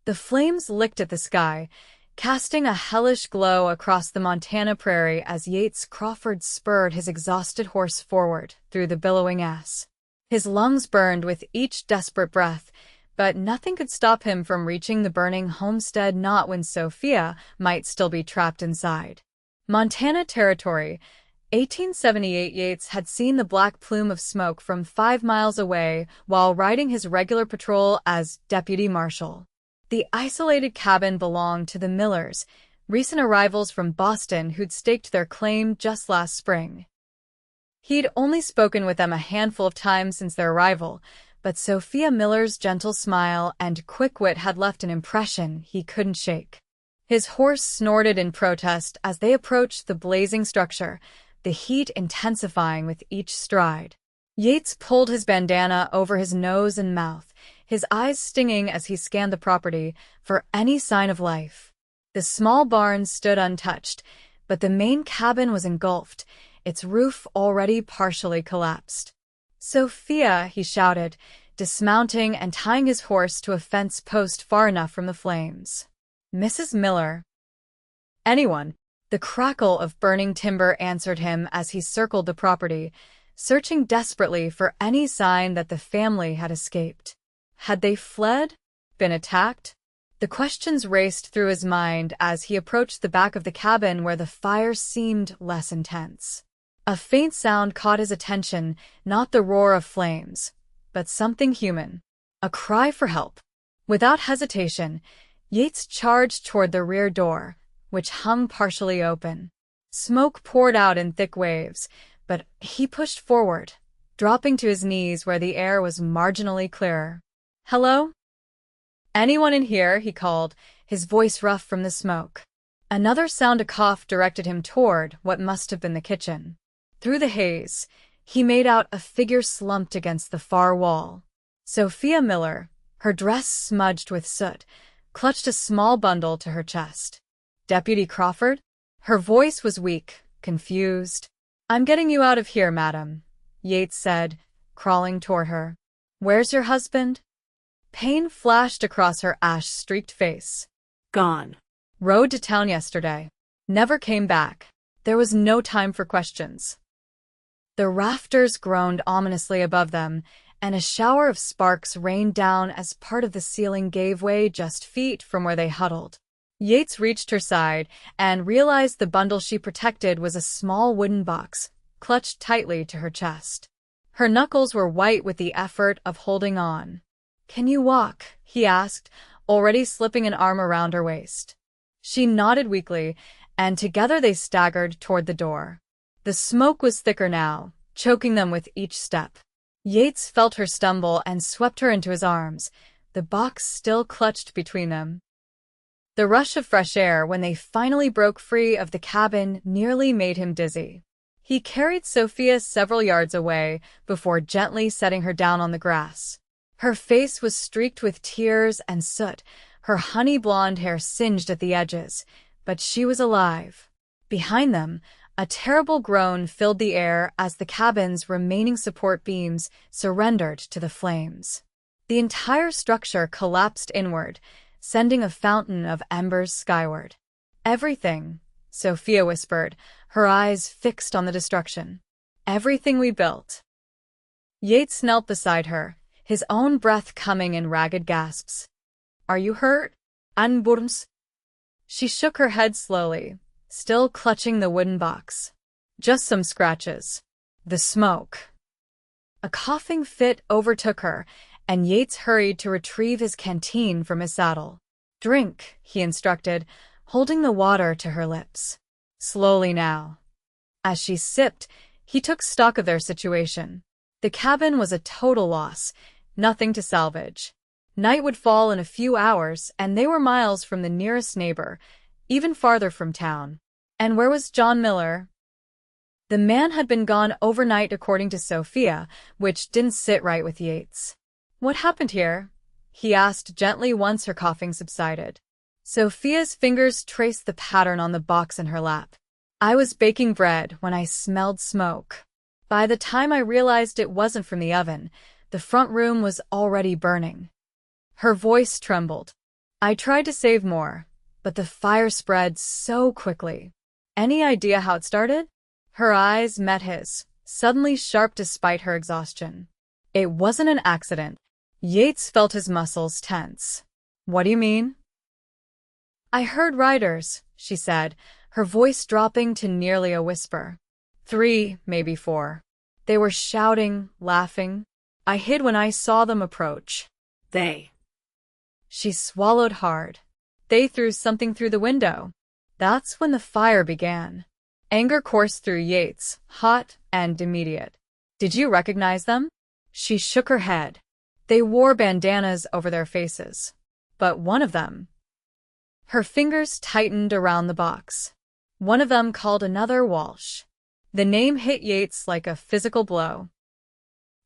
The flames licked at the sky, casting a hellish glow across the Montana prairie as Yates Crawford spurred his exhausted horse forward through the billowing ash. His lungs burned with each desperate breath, but nothing could stop him from reaching the burning homestead, not when Sophia might still be trapped inside. Montana Territory, 1878. Yates had seen the black plume of smoke from 5 miles away while riding his regular patrol as deputy marshal. The isolated cabin belonged to the Millers, recent arrivals from Boston who'd staked their claim just last spring. He'd only spoken with them a handful of times since their arrival, but Sophia Miller's gentle smile and quick wit had left an impression he couldn't shake. His horse snorted in protest as they approached the blazing structure, the heat intensifying with each stride. Yates pulled his bandana over his nose and mouth, his eyes stinging as he scanned the property for any sign of life. The small barn stood untouched, but the main cabin was engulfed, its roof already partially collapsed. "Sophia," he shouted, dismounting and tying his horse to a fence post far enough from the flames. "Mrs. Miller." "Anyone?" The crackle of burning timber answered him as he circled the property, searching desperately for any sign that the family had escaped. Had they fled? Been attacked? The questions raced through his mind as he approached the back of the cabin where the fire seemed less intense. A faint sound caught his attention, not the roar of flames, but something human. A cry for help. Without hesitation, Yates charged toward the rear door, which hung partially open. Smoke poured out in thick waves, but he pushed forward, dropping to his knees where the air was marginally clearer. "Hello? Anyone in here?" he called, his voice rough from the smoke. Another sound, a cough, directed him toward what must have been the kitchen. Through the haze, he made out a figure slumped against the far wall. Sophia Miller, her dress smudged with soot, clutched a small bundle to her chest. "Deputy Crawford?" Her voice was weak, confused. "I'm getting you out of here, madam," Yates said, crawling toward her. "Where's your husband?" Pain flashed across her ash-streaked face. "Gone. "Rode to town yesterday. Never came back." There was no time for questions. The rafters groaned ominously above them, and a shower of sparks rained down as part of the ceiling gave way just feet from where they huddled. Yates reached her side and realized the bundle she protected was a small wooden box, clutched tightly to her chest. Her knuckles were white with the effort of holding on. "Can you walk?" he asked, already slipping an arm around her waist. She nodded weakly, and together they staggered toward the door. The smoke was thicker now, choking them with each step. Yates felt her stumble and swept her into his arms, the box still clutched between them. The rush of fresh air when they finally broke free of the cabin nearly made him dizzy. He carried Sophia several yards away before gently setting her down on the grass. Her face was streaked with tears and soot, her honey blonde hair singed at the edges, but she was alive. Behind them, a terrible groan filled the air as the cabin's remaining support beams surrendered to the flames. The entire structure collapsed inward, sending a fountain of embers skyward. "Everything," Sophia whispered, her eyes fixed on the destruction. "Everything we built." Yates knelt beside her, his own breath coming in ragged gasps. "Are you hurt, Ann Burns?" She shook her head slowly, still clutching the wooden box. "Just some scratches." The smoke. A coughing fit overtook her, and Yates hurried to retrieve his canteen from his saddle. "Drink," he instructed, holding the water to her lips. "Slowly now." As she sipped, he took stock of their situation. The cabin was a total loss, nothing to salvage. Night would fall in a few hours, and they were miles from the nearest neighbor, even farther from town. And where was John Miller? The man had been gone overnight, according to Sophia, which didn't sit right with Yates. "What happened here?" he asked gently once her coughing subsided. Sophia's fingers traced the pattern on the box in her lap. "I was baking bread when I smelled smoke. By the time I realized it wasn't from the oven, the front room was already burning." Her voice trembled. I tried to save more, but the fire spread so quickly. Any idea how it started? Her eyes met his, suddenly sharp despite her exhaustion. It wasn't an accident. Yates felt his muscles tense. What do you mean? I heard riders, she said, her voice dropping to nearly a whisper. 3, maybe 4. They were shouting, laughing. I hid when I saw them approach. They. She swallowed hard. They threw something through the window. That's when the fire began. Anger coursed through Yates, hot and immediate. Did you recognize them? She shook her head. They wore bandanas over their faces. But one of them. Her fingers tightened around the box. One of them called another Walsh. The name hit Yates like a physical blow.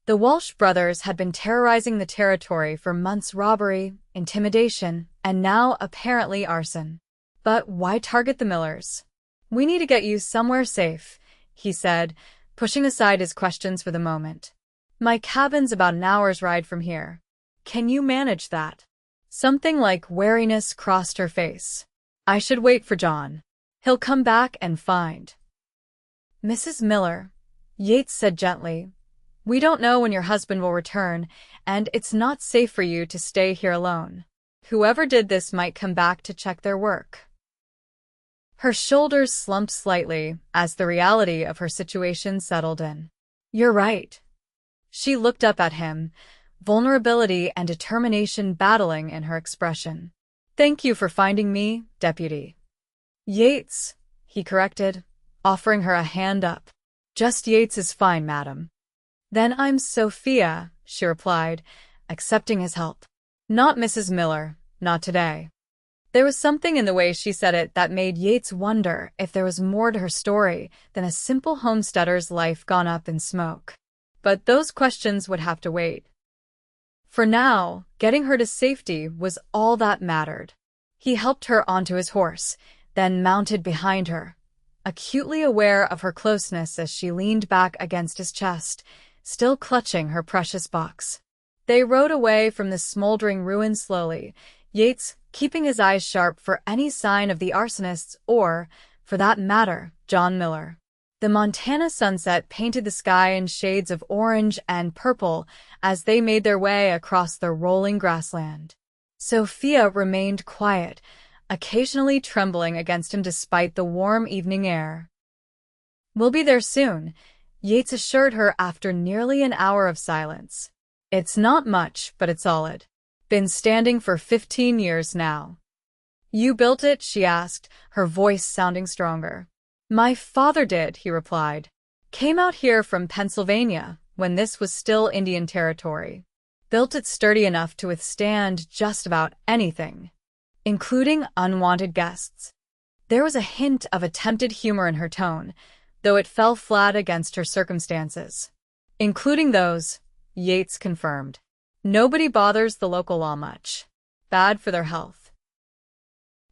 The Walsh brothers had been terrorizing the territory for months: robbery, intimidation, and now apparently arson. But why target the Millers? We need to get you somewhere safe, he said, pushing aside his questions for the moment. My cabin's about an hour's ride from here. Can you manage that? Something like wariness crossed her face. I should wait for John. He'll come back and find. Mrs. Miller, Yates said gently, we don't know when your husband will return, and it's not safe for you to stay here alone. Whoever did this might come back to check their work. Her shoulders slumped slightly as the reality of her situation settled in. You're right. She looked up at him, vulnerability and determination battling in her expression. Thank you for finding me, Deputy. Yates, he corrected, offering her a hand up. Just Yates is fine, madam. Then I'm Sophia, she replied, accepting his help. Not Mrs. Miller, not today. There was something in the way she said it that made Yates wonder if there was more to her story than a simple homesteader's life gone up in smoke. But those questions would have to wait. For now, getting her to safety was all that mattered. He helped her onto his horse, then mounted behind her, acutely aware of her closeness as she leaned back against his chest, still clutching her precious box. They rode away from the smoldering ruin slowly, Yates keeping his eyes sharp for any sign of the arsonists or, for that matter, John Miller. The Montana sunset painted the sky in shades of orange and purple as they made their way across the rolling grassland. Sophia remained quiet, occasionally trembling against him despite the warm evening air. We'll be there soon, Yates assured her after nearly an hour of silence. It's not much, but it's solid. Been standing for 15 years now. You built it? She asked, her voice sounding stronger. My father did, he replied. Came out here from Pennsylvania when this was still Indian territory. Built it sturdy enough to withstand just about anything, including unwanted guests. There was a hint of attempted humor in her tone, though it fell flat against her circumstances. Including those, Yates confirmed. Nobody bothers the local law much. Bad for their health.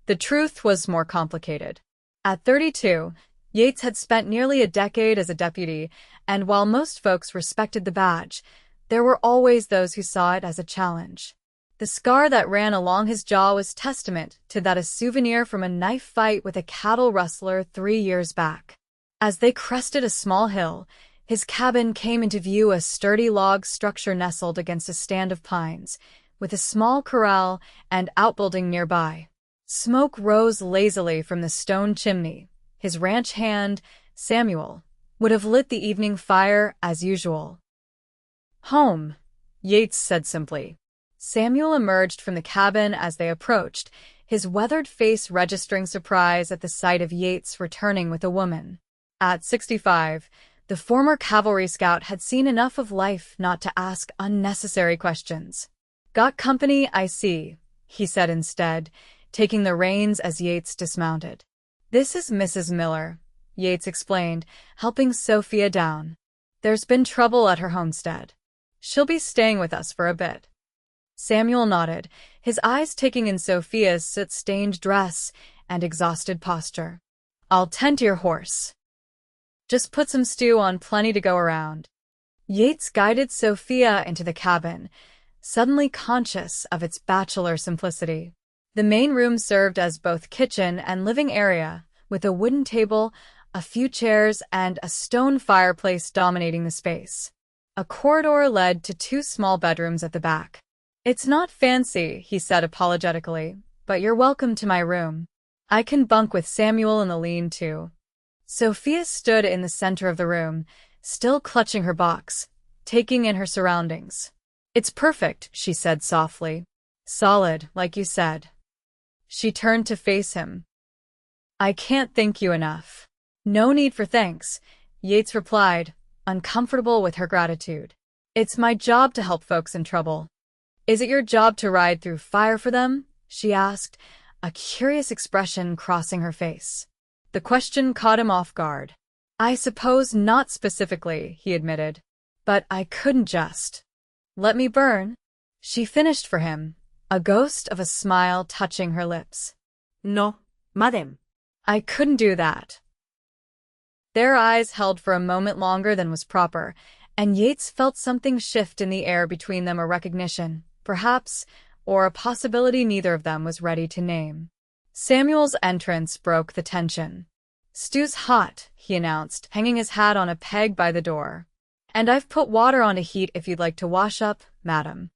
The truth was more complicated. At 32, Yates had spent nearly a decade as a deputy, and while most folks respected the badge, there were always those who saw it as a challenge. The scar that ran along his jaw was testament to that, a souvenir from a knife fight with a cattle rustler 3 years back. As they crested a small hill, his cabin came into view, a sturdy log structure nestled against a stand of pines, with a small corral and outbuilding nearby. Smoke rose lazily from the stone chimney. His ranch hand, Samuel, would have lit the evening fire as usual. Home, Yates said simply. Samuel emerged from the cabin as they approached, his weathered face registering surprise at the sight of Yates returning with a woman. At 65, the former cavalry scout had seen enough of life not to ask unnecessary questions. Got company, I see, he said instead, taking the reins as Yates dismounted. This is Mrs. Miller, Yates explained, helping Sophia down. There's been trouble at her homestead. She'll be staying with us for a bit. Samuel nodded, his eyes taking in Sophia's soot-stained dress and exhausted posture. I'll tend to your horse. Just put some stew on, plenty to go around. Yates guided Sophia into the cabin, suddenly conscious of its bachelor simplicity. The main room served as both kitchen and living area, with a wooden table, a few chairs, and a stone fireplace dominating the space. A corridor led to 2 small bedrooms at the back. "It's not fancy," he said apologetically, "but you're welcome to my room. I can bunk with Samuel in the lean-to." Sophia stood in the center of the room, still clutching her box, taking in her surroundings. "It's perfect," she said softly. "Solid, like you said." She turned to face him. "I can't thank you enough." "No need for thanks," Yates replied, uncomfortable with her gratitude. "It's my job to help folks in trouble." "Is it your job to ride through fire for them?" she asked, a curious expression crossing her face. The question caught him off guard. "I suppose not specifically," he admitted. "But I couldn't just let me burn." She finished for him, a ghost of a smile touching her lips. "No, madam." "I couldn't do that." Their eyes held for a moment longer than was proper, and Yates felt something shift in the air between them, a recognition, perhaps, or a possibility neither of them was ready to name. Samuel's entrance broke the tension. "Stew's hot," he announced, hanging his hat on a peg by the door. "And I've put water on to heat if you'd like to wash up, madam."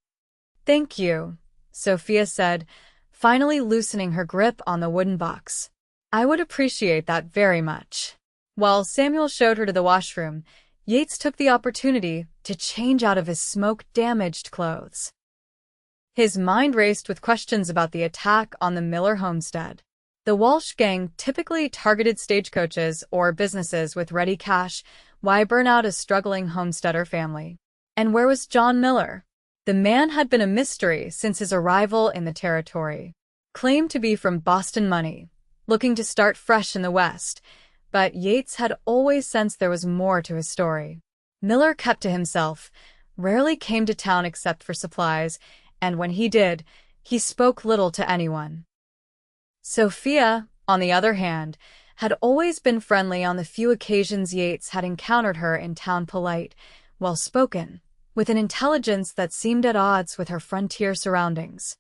"Thank you," Sophia said, finally loosening her grip on the wooden box. "I would appreciate that very much." While Samuel showed her to the washroom, Yates took the opportunity to change out of his smoke-damaged clothes. His mind raced with questions about the attack on the Miller homestead. The Walsh gang typically targeted stagecoaches or businesses with ready cash. Why burn out a struggling homesteader family? And where was John Miller? The man had been a mystery since his arrival in the territory. Claimed to be from Boston money, looking to start fresh in the West, but Yates had always sensed there was more to his story. Miller kept to himself, rarely came to town except for supplies, and when he did, he spoke little to anyone. Sophia, on the other hand, had always been friendly on the few occasions Yates had encountered her in town, polite, well-spoken, with an intelligence that seemed at odds with her frontier surroundings.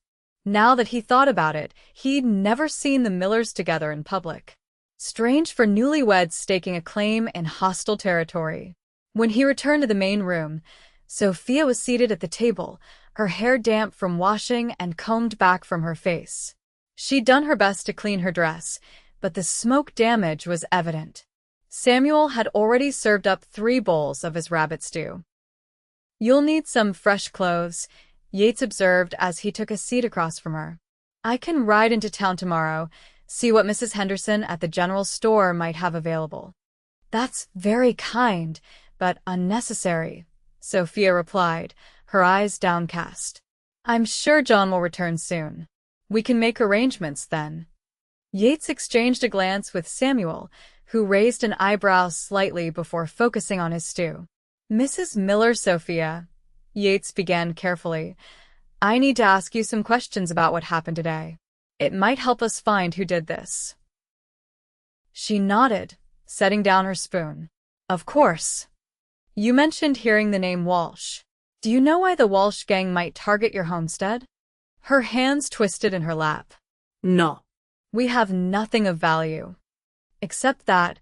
Now that he thought about it, he'd never seen the Millers together in public. Strange for newlyweds staking a claim in hostile territory. When he returned to the main room, Sophia was seated at the table, her hair damp from washing and combed back from her face. She'd done her best to clean her dress, but the smoke damage was evident. Samuel had already served up 3 bowls of his rabbit stew. "You'll need some fresh clothes," Yates observed as he took a seat across from her. "I can ride into town tomorrow, see what Mrs. Henderson at the general store might have available." "That's very kind, but unnecessary," Sophia replied, her eyes downcast. "I'm sure John will return soon. We can make arrangements then." Yates exchanged a glance with Samuel, who raised an eyebrow slightly before focusing on his stew. "Mrs. Miller, Sophia," Yates began carefully, "I need to ask you some questions about what happened today. It might help us find who did this." She nodded, setting down her spoon. "Of course. You mentioned hearing the name Walsh. Do you know why the Walsh gang might target your homestead?" Her hands twisted in her lap. "No." "We have nothing of value." Except that,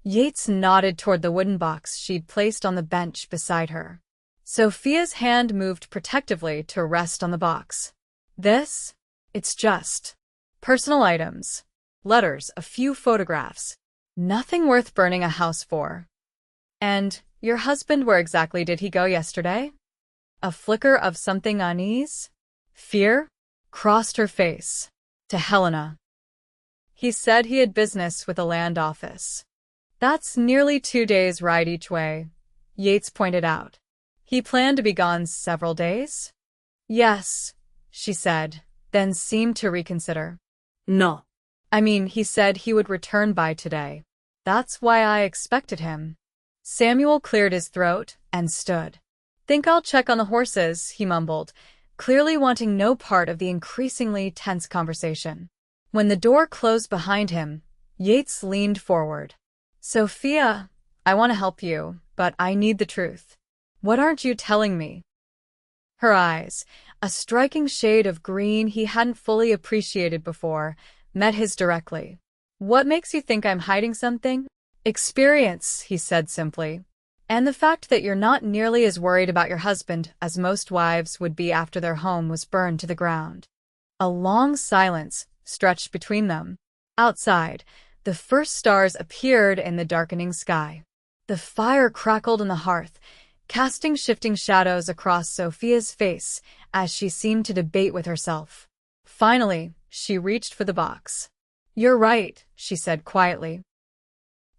Yates nodded toward the wooden box she'd placed on the bench beside her. Sophia's hand moved protectively to rest on the box. "This? It's just personal items. Letters, a few photographs. Nothing worth burning a house for." "And your husband, where exactly did he go yesterday?" A flicker of something unease, fear, crossed her face. "To Helena. He said he had business with the land office." "That's nearly 2 days' ride each way," Yates pointed out. "He planned to be gone several days?" "Yes," she said, then seemed to reconsider. "No." "I mean, he said he would return by today. That's why I expected him." Samuel cleared his throat and stood. "Think I'll check on the horses," he mumbled, clearly wanting no part of the increasingly tense conversation. When the door closed behind him, Yates leaned forward. "Sophia, I want to help you, but I need the truth. What aren't you telling me?" Her eyes, a striking shade of green he hadn't fully appreciated before, met his directly. "What makes you think I'm hiding something?" "Experience," he said simply. "And the fact that you're not nearly as worried about your husband as most wives would be after their home was burned to the ground." A long silence stretched between them. Outside, the first stars appeared in the darkening sky. The fire crackled on the hearth, casting shifting shadows across Sophia's face as she seemed to debate with herself. Finally, she reached for the box. "You're right," she said quietly.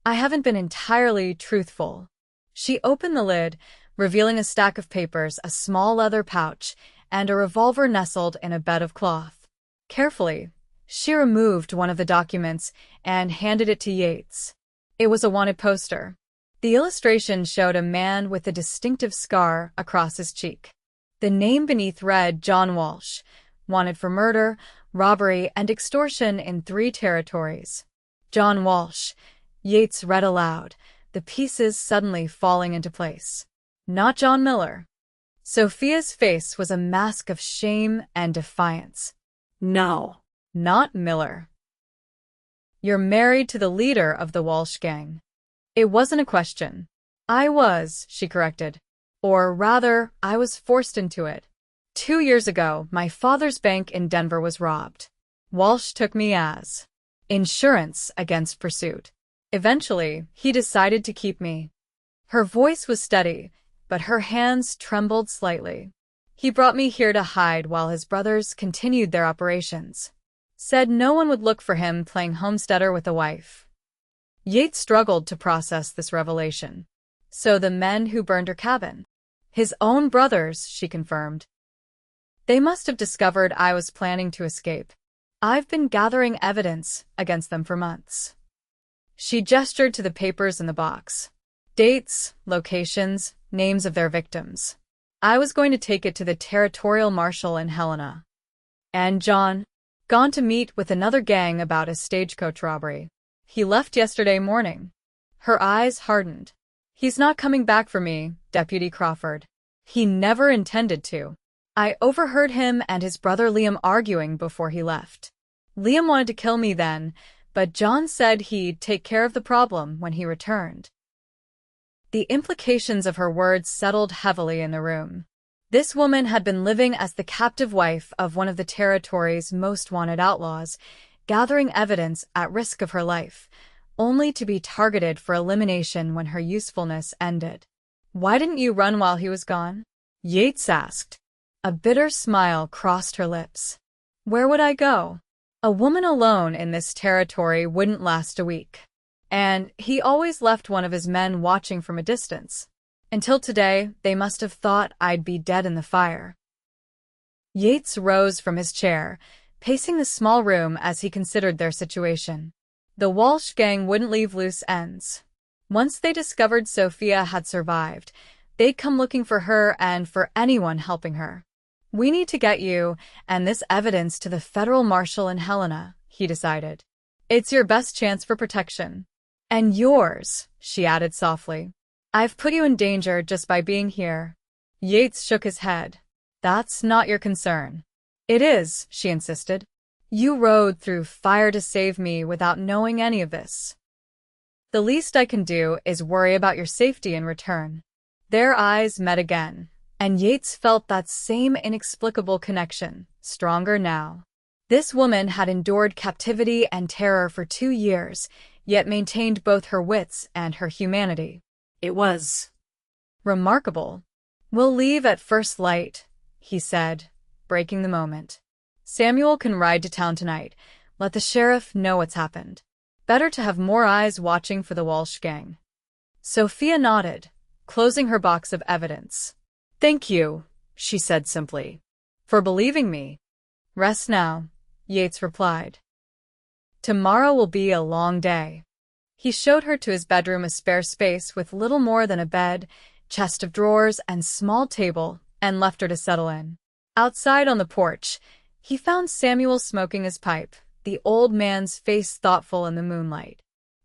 "I haven't been entirely truthful." She opened the lid, revealing a stack of papers, a small leather pouch, and a revolver nestled in a bed of cloth. Carefully, she removed one of the documents and handed it to Yates. It was a wanted poster. The illustration showed a man with a distinctive scar across his cheek. The name beneath read John Walsh, wanted for murder, robbery, and extortion in 3 territories. John Walsh, Yates read aloud, the pieces suddenly falling into place. Not John Miller. Sophia's face was a mask of shame and defiance. No. Not Miller. "You're married to the leader of the Walsh gang." It wasn't a question. "I was," she corrected. "Or rather, I was forced into it. 2 years ago, my father's bank in Denver was robbed. Walsh took me as insurance against pursuit. Eventually, he decided to keep me." Her voice was steady, but her hands trembled slightly. "He brought me here to hide while his brothers continued their operations. Said no one would look for him playing homesteader with a wife." Yates struggled to process this revelation. "So the men who burned her cabin?" "His own brothers," she confirmed. "They must have discovered I was planning to escape. I've been gathering evidence against them for months." She gestured to the papers in the box. Dates, locations, names of their victims. "I was going to take it to the territorial marshal in Helena." "And John?" "Gone to meet with another gang about a stagecoach robbery. He left yesterday morning." Her eyes hardened. "He's not coming back for me, Deputy Crawford. He never intended to. I overheard him and his brother Liam arguing before he left. Liam wanted to kill me then, but John said he'd take care of the problem when he returned." The implications of her words settled heavily in the room. This woman had been living as the captive wife of one of the territory's most wanted outlaws, gathering evidence at risk of her life, only to be targeted for elimination when her usefulness ended. "Why didn't you run while he was gone?" Yates asked. A bitter smile crossed her lips. "Where would I go? A woman alone in this territory wouldn't last a week. And he always left one of his men watching from a distance. Until today, they must have thought I'd be dead in the fire." Yates rose from his chair, pacing the small room as he considered their situation. The Walsh gang wouldn't leave loose ends. Once they discovered Sophia had survived, they'd come looking for her and for anyone helping her. "We need to get you and this evidence to the federal marshal in Helena," he decided. "It's your best chance for protection." "And yours," she added softly. "I've put you in danger just by being here." Yates shook his head. "That's not your concern." "It is," she insisted. "You rode through fire to save me without knowing any of this. The least I can do is worry about your safety in return." Their eyes met again, and Yates felt that same inexplicable connection, stronger now. This woman had endured captivity and terror for 2 years, yet maintained both her wits and her humanity. It was remarkable. "We'll leave at first light," he said, breaking the moment. "Samuel can ride to town tonight. Let the sheriff know what's happened. Better to have more eyes watching for the Walsh gang." Sophia nodded, closing her box of evidence. "Thank you," she said simply, "for believing me." "Rest now," Yates replied. "Tomorrow will be a long day." He showed her to his bedroom, a spare space with little more than a bed, chest of drawers, and small table, and left her to settle in. Outside on the porch, he found Samuel smoking his pipe, the old man's face thoughtful in the moonlight.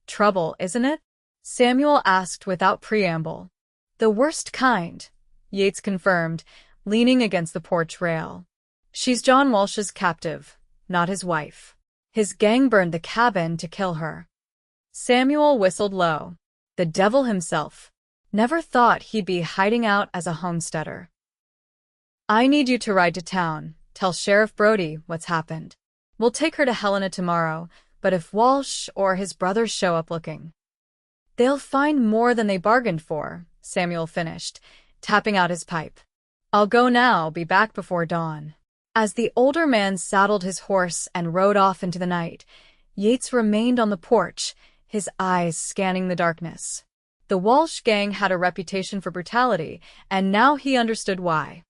"Trouble, isn't it?" Samuel asked without preamble. "The worst kind," Yates confirmed, leaning against the porch rail. "She's John Walsh's captive, not his wife. His gang burned the cabin to kill her." Samuel whistled low. The devil himself. Never thought he'd be hiding out as a homesteader. "I need you to ride to town, tell Sheriff Brody what's happened. We'll take her to Helena tomorrow, but if Walsh or his brothers show up looking, they'll find more than they bargained for," Samuel finished, tapping out his pipe. "I'll go now, be back before dawn." As the older man saddled his horse and rode off into the night, Yates remained on the porch, his eyes scanning the darkness. The Walsh gang had a reputation for brutality, and now he understood why.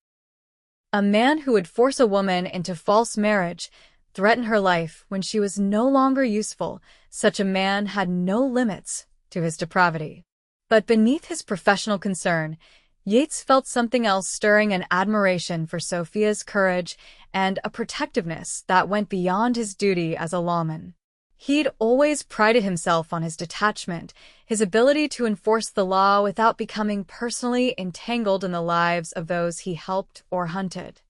A man who would force a woman into false marriage, threaten her life when she was no longer useful, such a man had no limits to his depravity. But beneath his professional concern, Yates felt something else stirring, an admiration for Sophia's courage and a protectiveness that went beyond his duty as a lawman. He'd always prided himself on his detachment, his ability to enforce the law without becoming personally entangled in the lives of those he helped or hunted.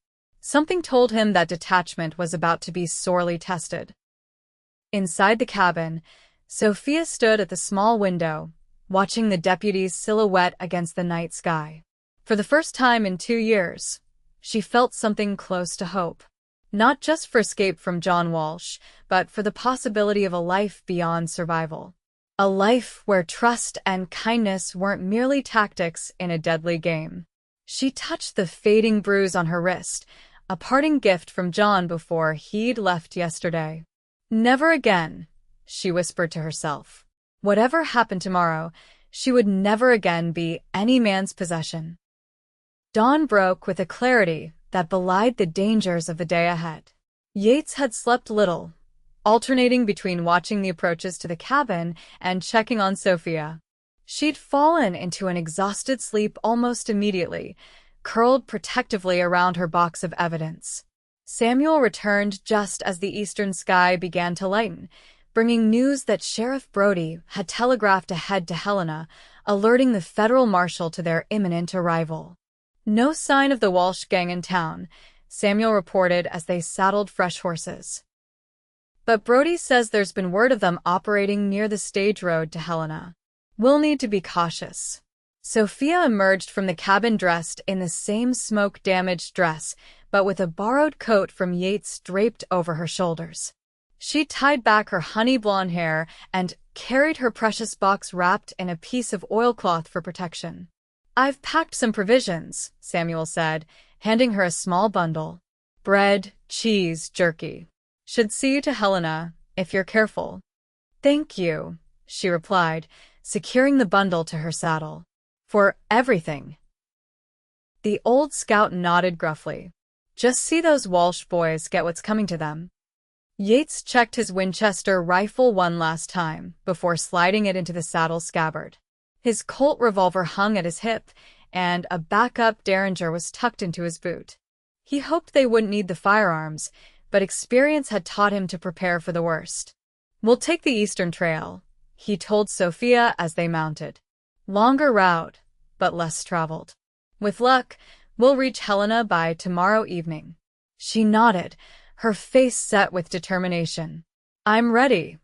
Something told him that detachment was about to be sorely tested. Inside the cabin, Sophia stood at the small window, watching the deputy's silhouette against the night sky. For the first time in 2 years, she felt something close to hope. Not just for escape from John Walsh, but for the possibility of a life beyond survival. A life where trust and kindness weren't merely tactics in a deadly game. She touched the fading bruise on her wrist, a parting gift from John before he'd left yesterday. "Never again," she whispered to herself. Whatever happened tomorrow, she would never again be any man's possession. Dawn broke with a clarity that belied the dangers of the day ahead. Yates had slept little, alternating between watching the approaches to the cabin and checking on Sophia. She'd fallen into an exhausted sleep almost immediately, curled protectively around her box of evidence. Samuel returned just as the eastern sky began to lighten, bringing news that Sheriff Brody had telegraphed ahead to Helena, alerting the federal marshal to their imminent arrival. "No sign of the Walsh gang in town," Samuel reported as they saddled fresh horses. "But Brody says there's been word of them operating near the stage road to Helena. We'll need to be cautious." Sophia emerged from the cabin dressed in the same smoke-damaged dress, but with a borrowed coat from Yates draped over her shoulders. She tied back her honey blonde hair and carried her precious box wrapped in a piece of oilcloth for protection. "I've packed some provisions," Samuel said, handing her a small bundle. "Bread, cheese, jerky. Should see you to Helena, if you're careful." "Thank you," she replied, securing the bundle to her saddle. "For everything." The old scout nodded gruffly. "Just see those Walsh boys get what's coming to them." Yates checked his Winchester rifle one last time before sliding it into the saddle scabbard. His Colt revolver hung at his hip, and a backup Derringer was tucked into his boot. He hoped they wouldn't need the firearms, but experience had taught him to prepare for the worst. "We'll take the eastern trail," he told Sophia as they mounted. "Longer route, but less traveled. With luck, we'll reach Helena by tomorrow evening." She nodded, her face set with determination. "I'm ready."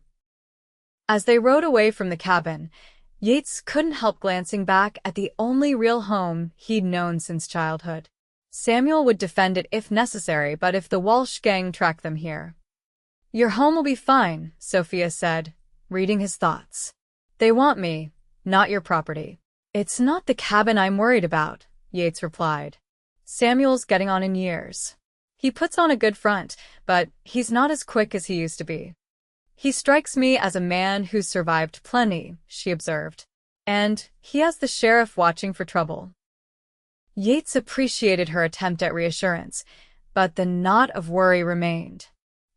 As they rode away from the cabin, Yates couldn't help glancing back at the only real home he'd known since childhood. Samuel would defend it if necessary, but if the Walsh gang tracked them here, "Your home will be fine," Sophia said, reading his thoughts. "They want me, not your property." "It's not the cabin I'm worried about," Yates replied. "Samuel's getting on in years. He puts on a good front, but he's not as quick as he used to be." "He strikes me as a man who's survived plenty," she observed. "And he has the sheriff watching for trouble." Yates appreciated her attempt at reassurance, but the knot of worry remained.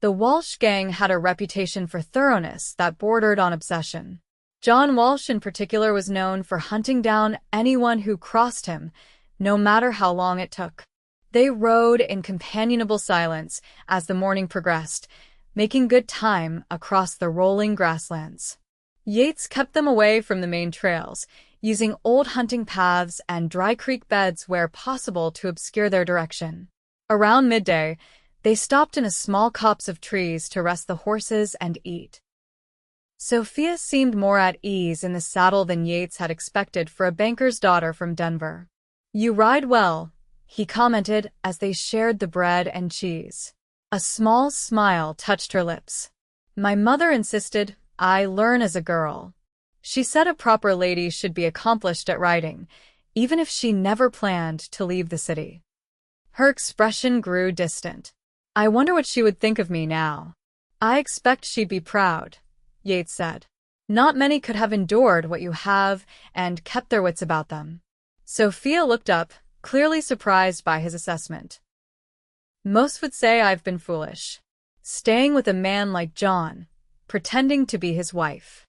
The Walsh gang had a reputation for thoroughness that bordered on obsession. John Walsh in particular was known for hunting down anyone who crossed him, no matter how long it took. They rode in companionable silence as the morning progressed, making good time across the rolling grasslands. Yates kept them away from the main trails, using old hunting paths and dry creek beds where possible to obscure their direction. Around midday, they stopped in a small copse of trees to rest the horses and eat. Sophia seemed more at ease in the saddle than Yates had expected for a banker's daughter from Denver. "You ride well," he commented as they shared the bread and cheese. A small smile touched her lips. "My mother insisted I learn as a girl. She said a proper lady should be accomplished at riding, even if she never planned to leave the city." Her expression grew distant. "I wonder what she would think of me now." "I expect she'd be proud," Yates said. "Not many could have endured what you have and kept their wits about them." Sophia looked up, clearly surprised by his assessment. "Most would say I've been foolish. Staying with a man like John, pretending to be his wife."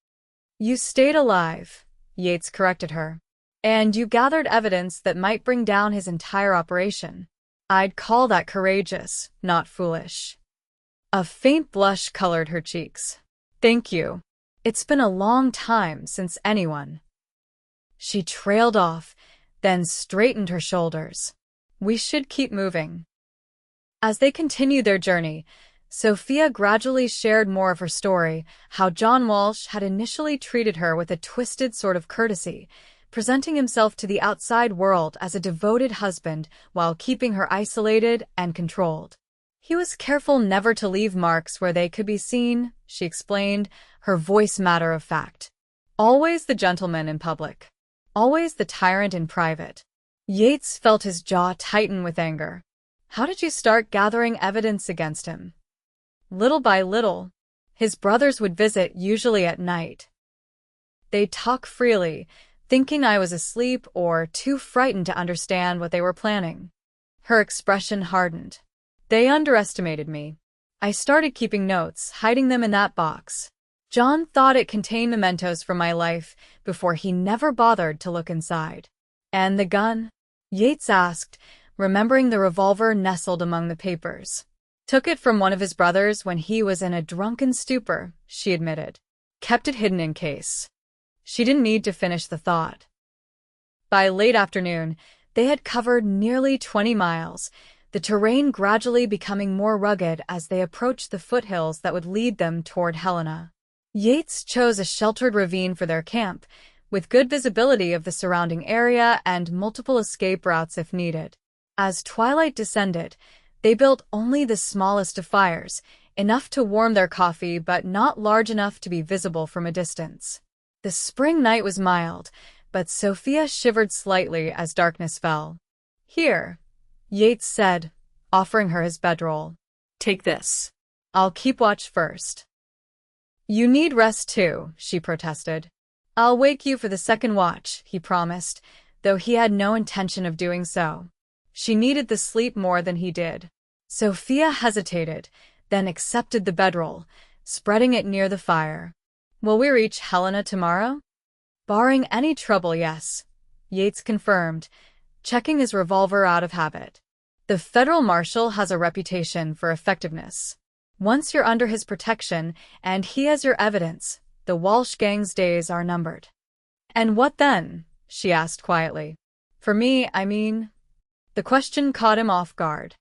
"You stayed alive," Yates corrected her. "And you gathered evidence that might bring down his entire operation. I'd call that courageous, not foolish." A faint blush colored her cheeks. "Thank you. It's been a long time since anyone." She trailed off, then straightened her shoulders. "We should keep moving." As they continued their journey, Sophia gradually shared more of her story, how John Walsh had initially treated her with a twisted sort of courtesy, presenting himself to the outside world as a devoted husband while keeping her isolated and controlled. "He was careful never to leave marks where they could be seen," she explained, her voice matter of fact. "Always the gentleman in public. Always the tyrant in private." Yates felt his jaw tighten with anger. "How did you start gathering evidence against him?" "Little by little. His brothers would visit, usually at night. They'd talk freely, thinking I was asleep or too frightened to understand what they were planning." Her expression hardened. "They underestimated me. I started keeping notes, hiding them in that box. John thought it contained mementos from my life before he never bothered to look inside." "And the gun?" Yates asked, remembering the revolver nestled among the papers. "Took it from one of his brothers when he was in a drunken stupor," she admitted. "Kept it hidden in case." She didn't need to finish the thought. By late afternoon, they had covered nearly 20 miles, the terrain gradually becoming more rugged as they approached the foothills that would lead them toward Helena. Yates chose a sheltered ravine for their camp, with good visibility of the surrounding area and multiple escape routes if needed. As twilight descended, they built only the smallest of fires, enough to warm their coffee but not large enough to be visible from a distance. The spring night was mild, but Sophia shivered slightly as darkness fell. "Here," Yates said, offering her his bedroll. "Take this. I'll keep watch first." "You need rest too," she protested. "I'll wake you for the second watch," he promised, though he had no intention of doing so. She needed the sleep more than he did. Sophia hesitated, then accepted the bedroll, spreading it near the fire. "Will we reach Helena tomorrow?" "Barring any trouble, yes," Yates confirmed, checking his revolver out of habit. "The federal marshal has a reputation for effectiveness. Once you're under his protection and he has your evidence, the Walsh gang's days are numbered." "And what then?" she asked quietly. "For me, I mean." The question caught him off guard.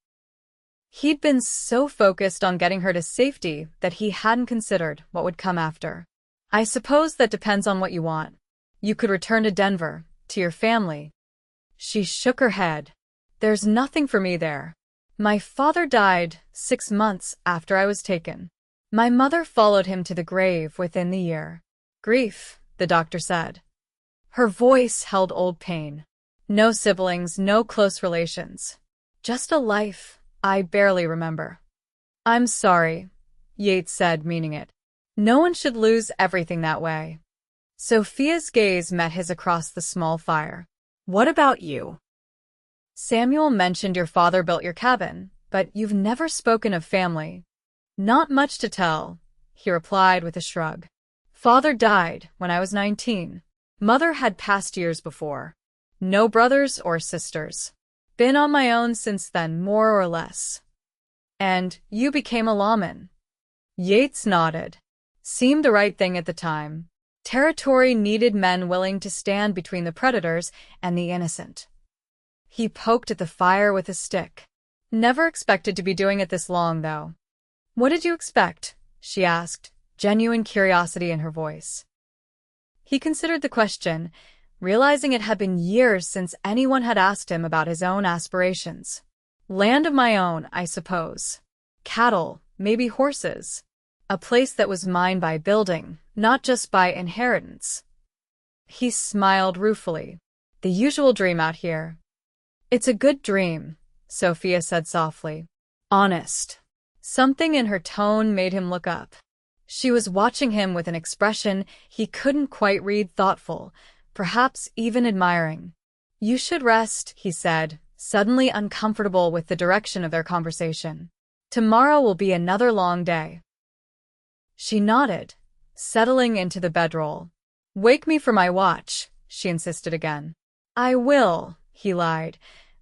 He'd been so focused on getting her to safety that he hadn't considered what would come after. "I suppose that depends on what you want. You could return to Denver, to your family." She shook her head. "There's nothing for me there. My father died 6 months after I was taken. My mother followed him to the grave within the year." "Grief," the doctor said. Her voice held old pain. "No siblings, no close relations. Just a life I barely remember." "I'm sorry," Yates said, meaning it. "No one should lose everything that way." Sophia's gaze met his across the small fire. "What about you? Samuel mentioned your father built your cabin, but you've never spoken of family." "Not much to tell," he replied with a shrug. "Father died when I was 19. Mother had passed years before. No brothers or sisters. Been on my own since then, more or less." "And you became a lawman." Yates nodded. "Seemed the right thing at the time. Territory needed men willing to stand between the predators and the innocent. He poked at the fire with a stick. Never expected to be doing it this long, though. "What did you expect?" she asked, genuine curiosity in her voice. He considered the question, realizing it had been years since anyone had asked him about his own aspirations. "Land of my own, I suppose. Cattle, maybe horses. A place that was mine by building, not just by inheritance." He smiled ruefully. "The usual dream out here." "It's a good dream," Sophia said softly. "Honest." Something in her tone made him look up. She was watching him with an expression he couldn't quite read, thoughtful, perhaps even admiring. "You should rest," he said, suddenly uncomfortable with the direction of their conversation. "Tomorrow will be another long day." She nodded, settling into the bedroll. "Wake me for my watch," she insisted again. "I will," he lied,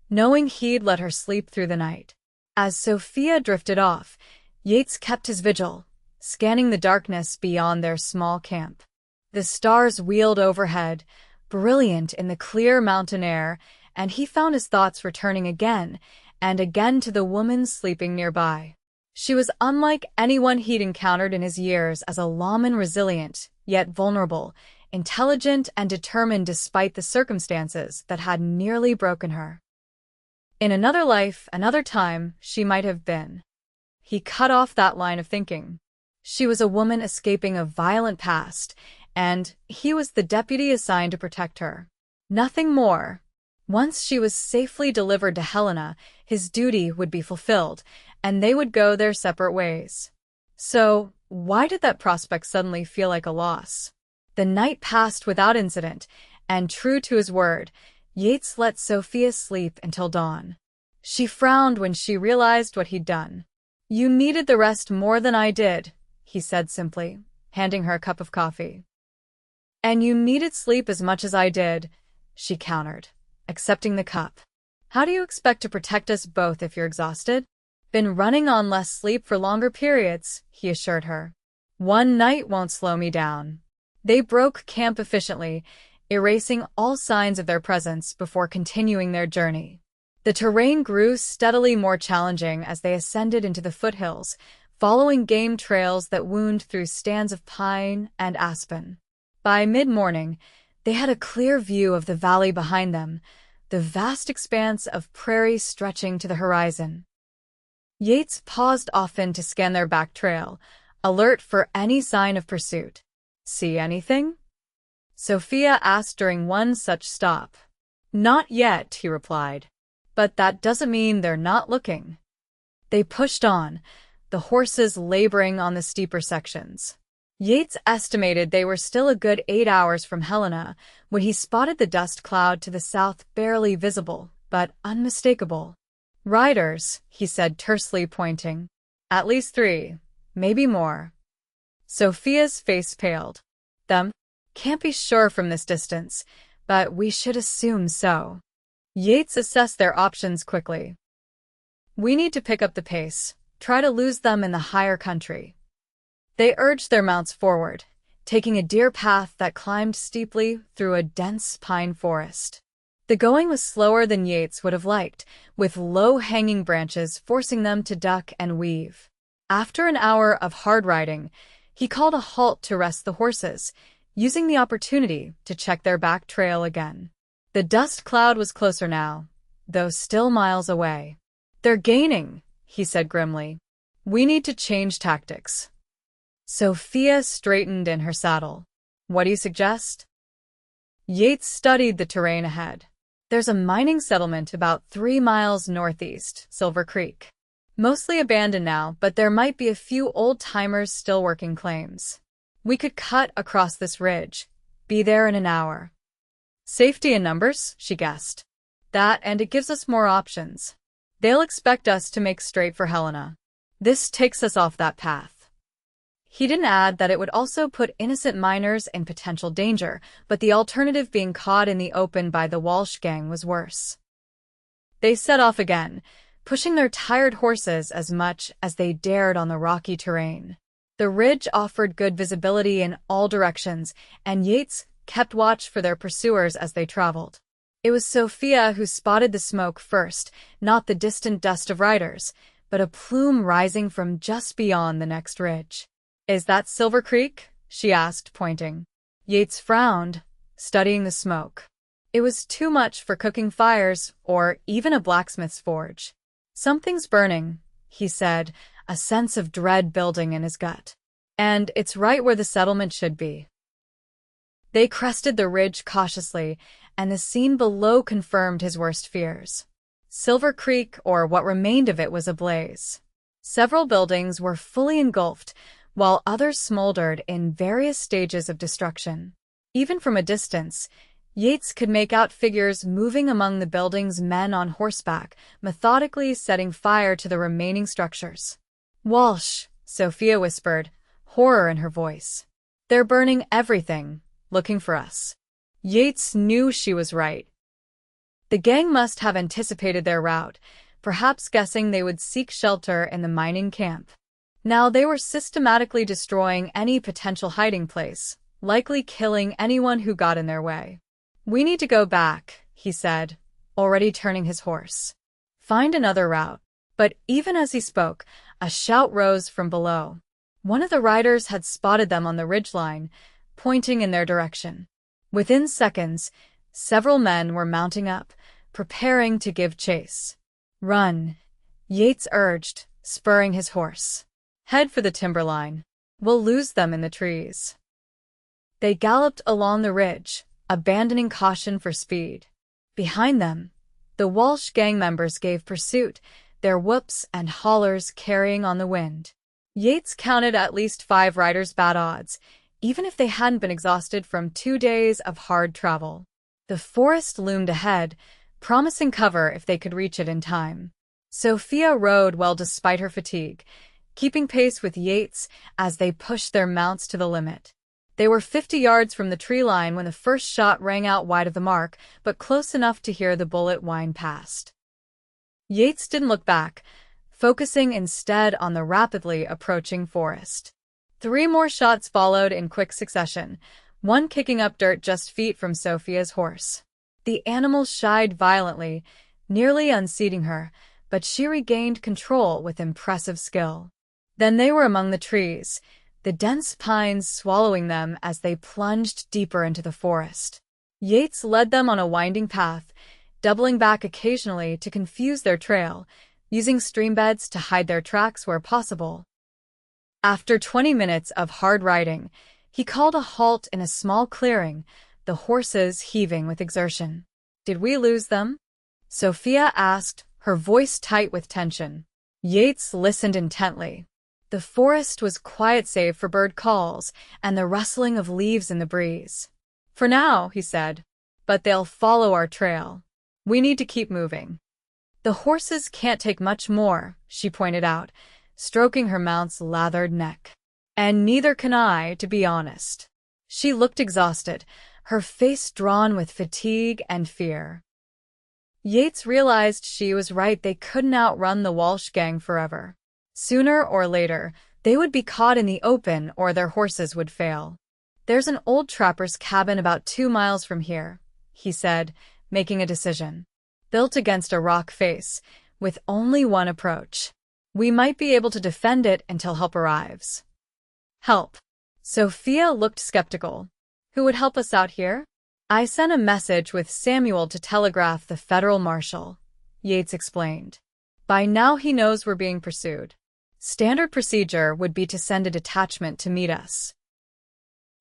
knowing he'd let her sleep through the night. As Sophia drifted off, Yates kept his vigil, scanning the darkness beyond their small camp. The stars wheeled overhead, brilliant in the clear mountain air, and he found his thoughts returning again and again to the woman sleeping nearby. She was unlike anyone he'd encountered in his years as a lawman, resilient, yet vulnerable, intelligent and determined despite the circumstances that had nearly broken her. In another life, another time, she might have been. He cut off that line of thinking. She was a woman escaping a violent past, and he was the deputy assigned to protect her. Nothing more. Once she was safely delivered to Helena, his duty would be fulfilled, and they would go their separate ways. So, why did that prospect suddenly feel like a loss? The night passed without incident, and true to his word, Yates let Sophia sleep until dawn. She frowned when she realized what he'd done. "You needed the rest more than I did," he said simply, handing her a cup of coffee. "And you needed sleep as much as I did," she countered, accepting the cup. "How do you expect to protect us both if you're exhausted?" "Been running on less sleep for longer periods," he assured her. "One night won't slow me down." They broke camp efficiently, erasing all signs of their presence before continuing their journey. The terrain grew steadily more challenging as they ascended into the foothills, following game trails that wound through stands of pine and aspen. By mid-morning, they had a clear view of the valley behind them, the vast expanse of prairie stretching to the horizon. Yates paused often to scan their back trail, alert for any sign of pursuit. "See anything?" Sophia asked during one such stop. "Not yet," he replied. "But that doesn't mean they're not looking." They pushed on, the horses laboring on the steeper sections. Yates estimated they were still a good 8 hours from Helena when he spotted the dust cloud to the south, barely visible, but unmistakable. "Riders," he said tersely, pointing. "At least 3, maybe more." Sophia's face paled. "Them? Can't be sure from this distance, but we should assume so." Yates assessed their options quickly. "We need to pick up the pace, try to lose them in the higher country." They urged their mounts forward, taking a deer path that climbed steeply through a dense pine forest. The going was slower than Yates would have liked, with low-hanging branches forcing them to duck and weave. After an hour of hard riding, he called a halt to rest the horses, using the opportunity to check their back trail again. The dust cloud was closer now, though still miles away. "They're gaining," he said grimly. "We need to change tactics." Sophia straightened in her saddle. "What do you suggest?" Yates studied the terrain ahead. "There's a mining settlement about 3 miles northeast, Silver Creek. Mostly abandoned now, but there might be a few old-timers still working claims. We could cut across this ridge, be there in an hour." "Safety in numbers," she guessed. "That, and it gives us more options. They'll expect us to make straight for Helena. This takes us off that path." He didn't add that it would also put innocent miners in potential danger, but the alternative, being caught in the open by the Walsh gang, was worse. They set off again, pushing their tired horses as much as they dared on the rocky terrain. The ridge offered good visibility in all directions, and Yates kept watch for their pursuers as they traveled. It was Sophia who spotted the smoke first, not the distant dust of riders, but a plume rising from just beyond the next ridge. "Is that Silver Creek?" she asked, pointing. Yates frowned, studying the smoke. It was too much for cooking fires or even a blacksmith's forge. "Something's burning," he said, a sense of dread building in his gut. "And it's right where the settlement should be." They crested the ridge cautiously, and the scene below confirmed his worst fears. Silver Creek, or what remained of it, was ablaze. Several buildings were fully engulfed, while others smoldered in various stages of destruction. Even from a distance, Yates could make out figures moving among the buildings, men on horseback, methodically setting fire to the remaining structures. "Walsh," Sophia whispered, horror in her voice. "They're burning everything, looking for us." Yates knew she was right. The gang must have anticipated their route, perhaps guessing they would seek shelter in the mining camp. Now they were systematically destroying any potential hiding place, likely killing anyone who got in their way. "We need to go back," he said, already turning his horse. "Find another route." But even as he spoke, a shout rose from below. One of the riders had spotted them on the ridgeline, pointing in their direction. Within seconds, several men were mounting up, preparing to give chase. "Run," Yates urged, spurring his horse. "Head for the timberline. We'll lose them in the trees." They galloped along the ridge, abandoning caution for speed. Behind them, the Walsh gang members gave pursuit, their whoops and hollers carrying on the wind. Yates counted at least 5 riders bad odds, even if they hadn't been exhausted from 2 days of hard travel. The forest loomed ahead, promising cover if they could reach it in time. Sophia rode well despite her fatigue, keeping pace with Yates as they pushed their mounts to the limit. They were 50 yards from the tree line when the first shot rang out wide of the mark, but close enough to hear the bullet whine past. Yates didn't look back, focusing instead on the rapidly approaching forest. 3 more shots followed in quick succession, one kicking up dirt just feet from Sophia's horse. The animal shied violently, nearly unseating her, but she regained control with impressive skill. Then they were among the trees, the dense pines swallowing them as they plunged deeper into the forest. Yates led them on a winding path, doubling back occasionally to confuse their trail, using streambeds to hide their tracks where possible. After 20 minutes of hard riding, he called a halt in a small clearing, the horses heaving with exertion. "Did we lose them?" Sophia asked, her voice tight with tension. Yates listened intently. The forest was quiet save for bird calls and the rustling of leaves in the breeze. "For now," he said, "but they'll follow our trail. We need to keep moving." "The horses can't take much more," she pointed out, stroking her mount's lathered neck. "And neither can I, to be honest." She looked exhausted, her face drawn with fatigue and fear. Yates realized she was right. They couldn't outrun the Walsh gang forever. Sooner or later, they would be caught in the open or their horses would fail. "There's an old trapper's cabin about 2 miles from here," he said, making a decision. "Built against a rock face, with only one approach. We might be able to defend it until help arrives." "Help?" Sophia looked skeptical. "Who would help us out here?" "I sent a message with Samuel to telegraph the federal marshal," Yates explained. "By now he knows we're being pursued. Standard procedure would be to send a detachment to meet us."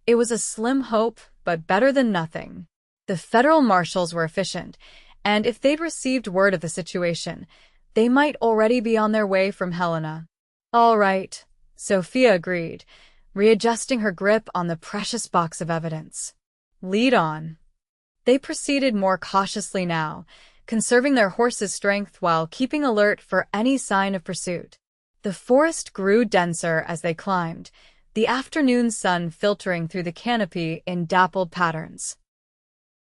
It was a slim hope, but better than nothing. The federal marshals were efficient, and if they'd received word of the situation, they might already be on their way from Helena. "All right," Sophia agreed, readjusting her grip on the precious box of evidence. "Lead on." They proceeded more cautiously now, conserving their horses' strength while keeping alert for any sign of pursuit. The forest grew denser as they climbed, the afternoon sun filtering through the canopy in dappled patterns.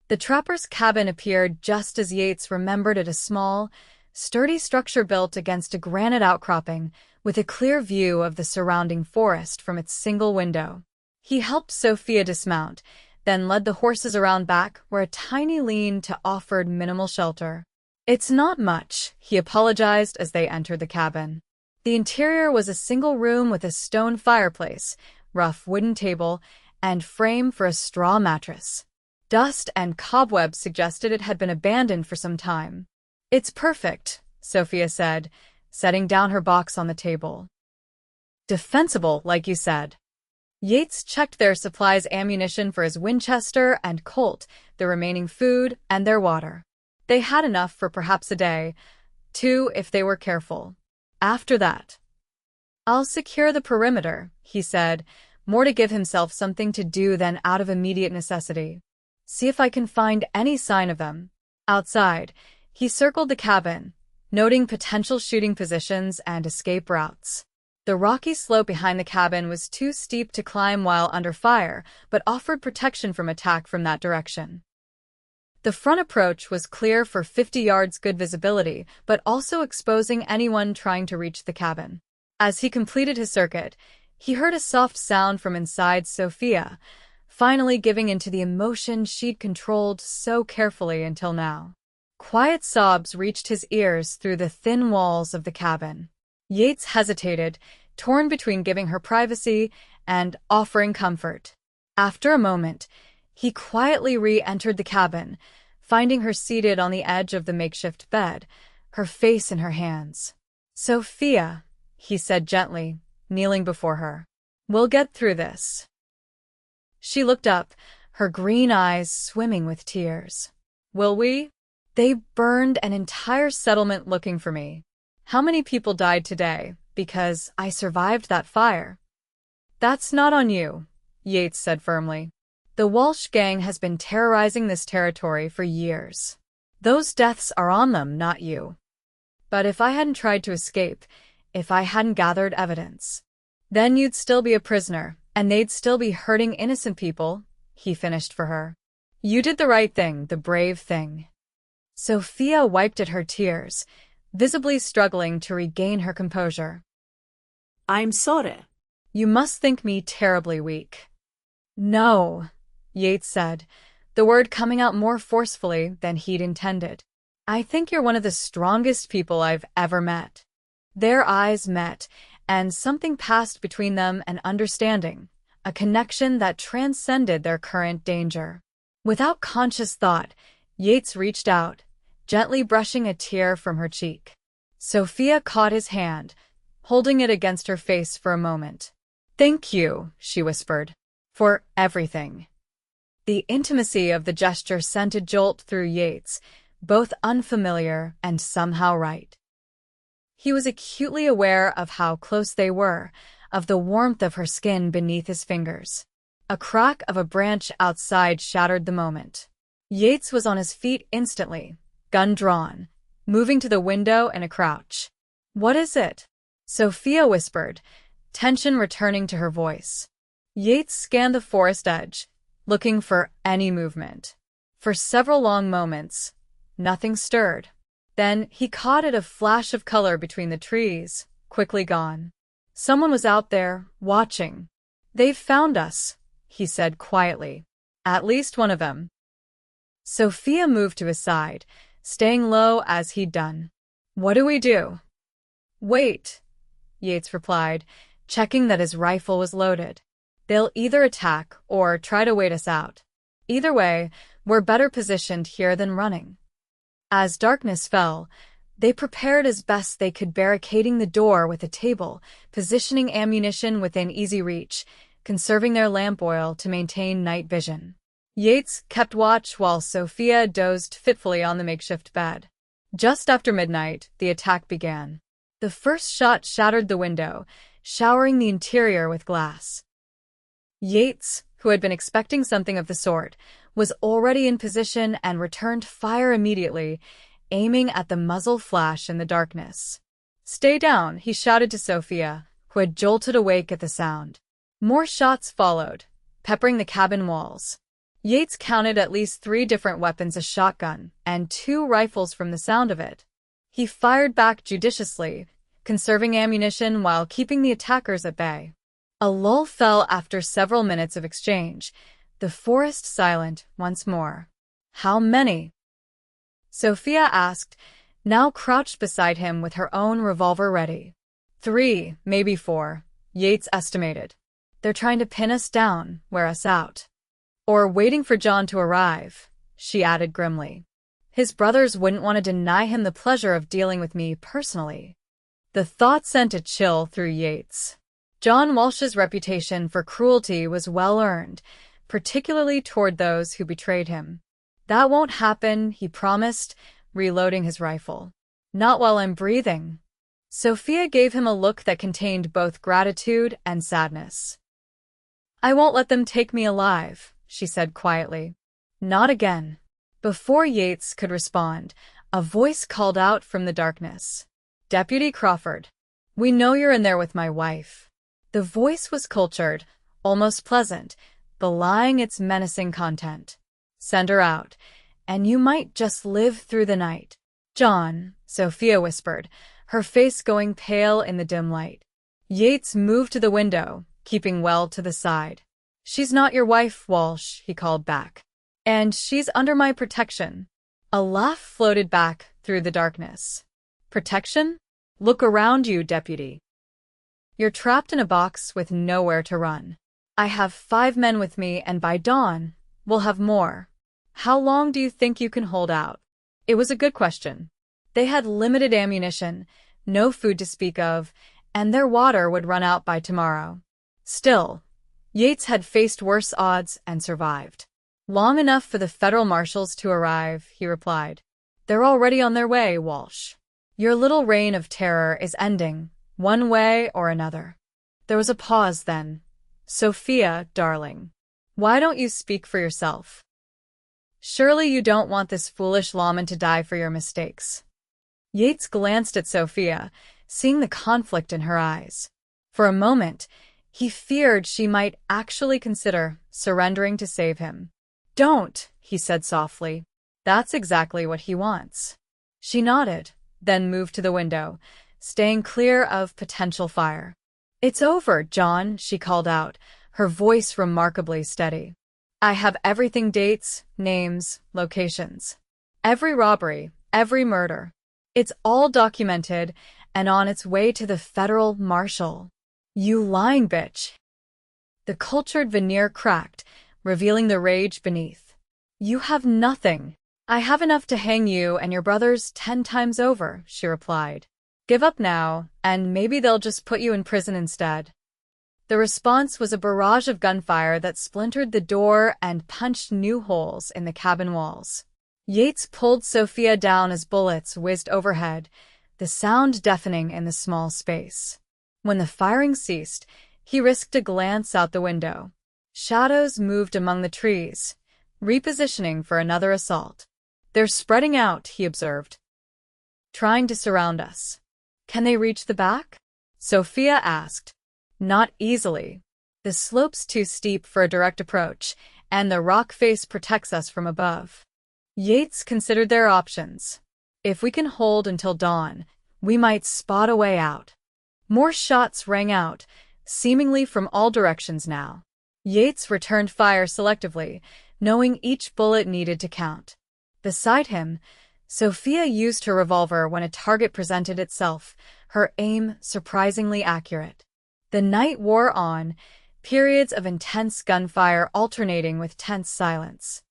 The trapper's cabin appeared just as Yates remembered it, a small, sturdy structure built against a granite outcropping, with a clear view of the surrounding forest from its single window. He helped Sophia dismount, then led the horses around back where a tiny lean-to offered minimal shelter. "It's not much," he apologized as they entered the cabin. The interior was a single room with a stone fireplace, rough wooden table, and frame for a straw mattress. Dust and cobwebs suggested it had been abandoned for some time. "It's perfect," Sophia said, setting down her box on the table. "Defensible, like you said." Yates checked their supplies, ammunition for his Winchester and Colt, the remaining food, and their water. They had enough for perhaps a day, 2 if they were careful. After that, "I'll secure the perimeter," he said, more to give himself something to do than out of immediate necessity. "See if I can find any sign of them." Outside, he circled the cabin, noting potential shooting positions and escape routes. The rocky slope behind the cabin was too steep to climb while under fire, but offered protection from attack from that direction. The front approach was clear for 50 yards, good visibility, but also exposing anyone trying to reach the cabin. As he completed his circuit, he heard a soft sound from inside Sophia, finally giving into the emotion she'd controlled so carefully until now. Quiet sobs reached his ears through the thin walls of the cabin. Yates hesitated, torn between giving her privacy and offering comfort. After a moment, he quietly re-entered the cabin, finding her seated on the edge of the makeshift bed, her face in her hands. "Sophia," he said gently, kneeling before her. "We'll get through this." She looked up, her green eyes swimming with tears. "Will we? They burned an entire settlement looking for me. How many people died today because I survived that fire?" "That's not on you," Yates said firmly. "The Walsh gang has been terrorizing this territory for years. Those deaths are on them, not you. But if I hadn't tried to escape, if I hadn't gathered evidence, then you'd still be a prisoner, and they'd still be hurting innocent people," he finished for her. "You did the right thing, the brave thing." Sophia wiped at her tears, visibly struggling to regain her composure. "I'm sorry." "You must think me terribly weak." "No," Yates said, the word coming out more forcefully than he'd intended. "I think you're one of the strongest people I've ever met." Their eyes met, and something passed between them, an understanding, a connection that transcended their current danger. Without conscious thought, Yates reached out, gently brushing a tear from her cheek. Sophia caught his hand, holding it against her face for a moment. "Thank you," she whispered, "for everything." The intimacy of the gesture sent a jolt through Yates, both unfamiliar and somehow right. He was acutely aware of how close they were, of the warmth of her skin beneath his fingers. A crack of a branch outside shattered the moment. Yates was on his feet instantly, gun drawn, moving to the window in a crouch. "What is it?" Sophia whispered, tension returning to her voice. Yates scanned the forest edge, looking for any movement. For several long moments, nothing stirred. Then he caught at a flash of color between the trees, quickly gone. Someone was out there, watching. "They've found us," he said quietly. "At least one of them." Sophia moved to his side, staying low as he'd done. "What do we do?" "Wait," Yates replied, checking that his rifle was loaded. "They'll either attack or try to wait us out. Either way, we're better positioned here than running." As darkness fell, they prepared as best they could, barricading the door with a table, positioning ammunition within easy reach, conserving their lamp oil to maintain night vision. Yates kept watch while Sophia dozed fitfully on the makeshift bed. Just after midnight, the attack began. The first shot shattered the window, showering the interior with glass. Yates, who had been expecting something of the sort, was already in position and returned fire immediately, aiming at the muzzle flash in the darkness. "Stay down," he shouted to Sophia, who had jolted awake at the sound. More shots followed, peppering the cabin walls. Yates counted at least 3 different weapons, a shotgun and 2 rifles from the sound of it. He fired back judiciously, conserving ammunition while keeping the attackers at bay. A lull fell after several minutes of exchange, the forest silent once more. "How many?" Sophia asked, now crouched beside him with her own revolver ready. "3, maybe 4, Yates estimated. They're trying to pin us down, wear us out. Or waiting for John to arrive," she added grimly. "His brothers wouldn't want to deny him the pleasure of dealing with me personally." The thought sent a chill through Yates. John Walsh's reputation for cruelty was well earned, particularly toward those who betrayed him. "That won't happen," he promised, reloading his rifle. "Not while I'm breathing." Sophia gave him a look that contained both gratitude and sadness. "I won't let them take me alive," she said quietly. "Not again." Before Yates could respond, a voice called out from the darkness. "Deputy Crawford, we know you're in there with my wife." The voice was cultured, almost pleasant, belying its menacing content. "Send her out, and you might just live through the night." "John," Sophia whispered, her face going pale in the dim light. Yates moved to the window, keeping well to the side. "She's not your wife, Walsh," he called back. "And she's under my protection." A laugh floated back through the darkness. "Protection? Look around you, deputy. You're trapped in a box with nowhere to run. I have 5 men with me, and by dawn, we'll have more. How long do you think you can hold out?" It was a good question. They had limited ammunition, no food to speak of, and their water would run out by tomorrow. Still, Yates had faced worse odds and survived. "Long enough for the federal marshals to arrive," he replied. "They're already on their way, Walsh. Your little reign of terror is ending, one way or another." There was a pause then. "Sophia, darling, why don't you speak for yourself? Surely you don't want this foolish lawman to die for your mistakes." Yates glanced at Sophia, seeing the conflict in her eyes. For a moment, he feared she might actually consider surrendering to save him. "Don't," he said softly. "That's exactly what he wants." She nodded, then moved to the window, staying clear of potential fire. "It's over, John," she called out, her voice remarkably steady. "I have everything: dates, names, locations. Every robbery, every murder. It's all documented and on its way to the federal marshal." "You lying bitch." The cultured veneer cracked, revealing the rage beneath. "You have nothing." "I have enough to hang you and your brothers 10 times over," she replied. "Give up now, and maybe they'll just put you in prison instead." The response was a barrage of gunfire that splintered the door and punched new holes in the cabin walls. Yates pulled Sophia down as bullets whizzed overhead, the sound deafening in the small space. When the firing ceased, he risked a glance out the window. Shadows moved among the trees, repositioning for another assault. "They're spreading out," he observed. "Trying to surround us." "Can they reach the back?" Sophia asked. "Not easily. The slope's too steep for a direct approach, and the rock face protects us from above." Yates considered their options. "If we can hold until dawn, we might spot a way out." More shots rang out, seemingly from all directions now. Yates returned fire selectively, knowing each bullet needed to count. Beside him, Sophia used her revolver when a target presented itself, her aim surprisingly accurate. The night wore on, periods of intense gunfire alternating with tense silence.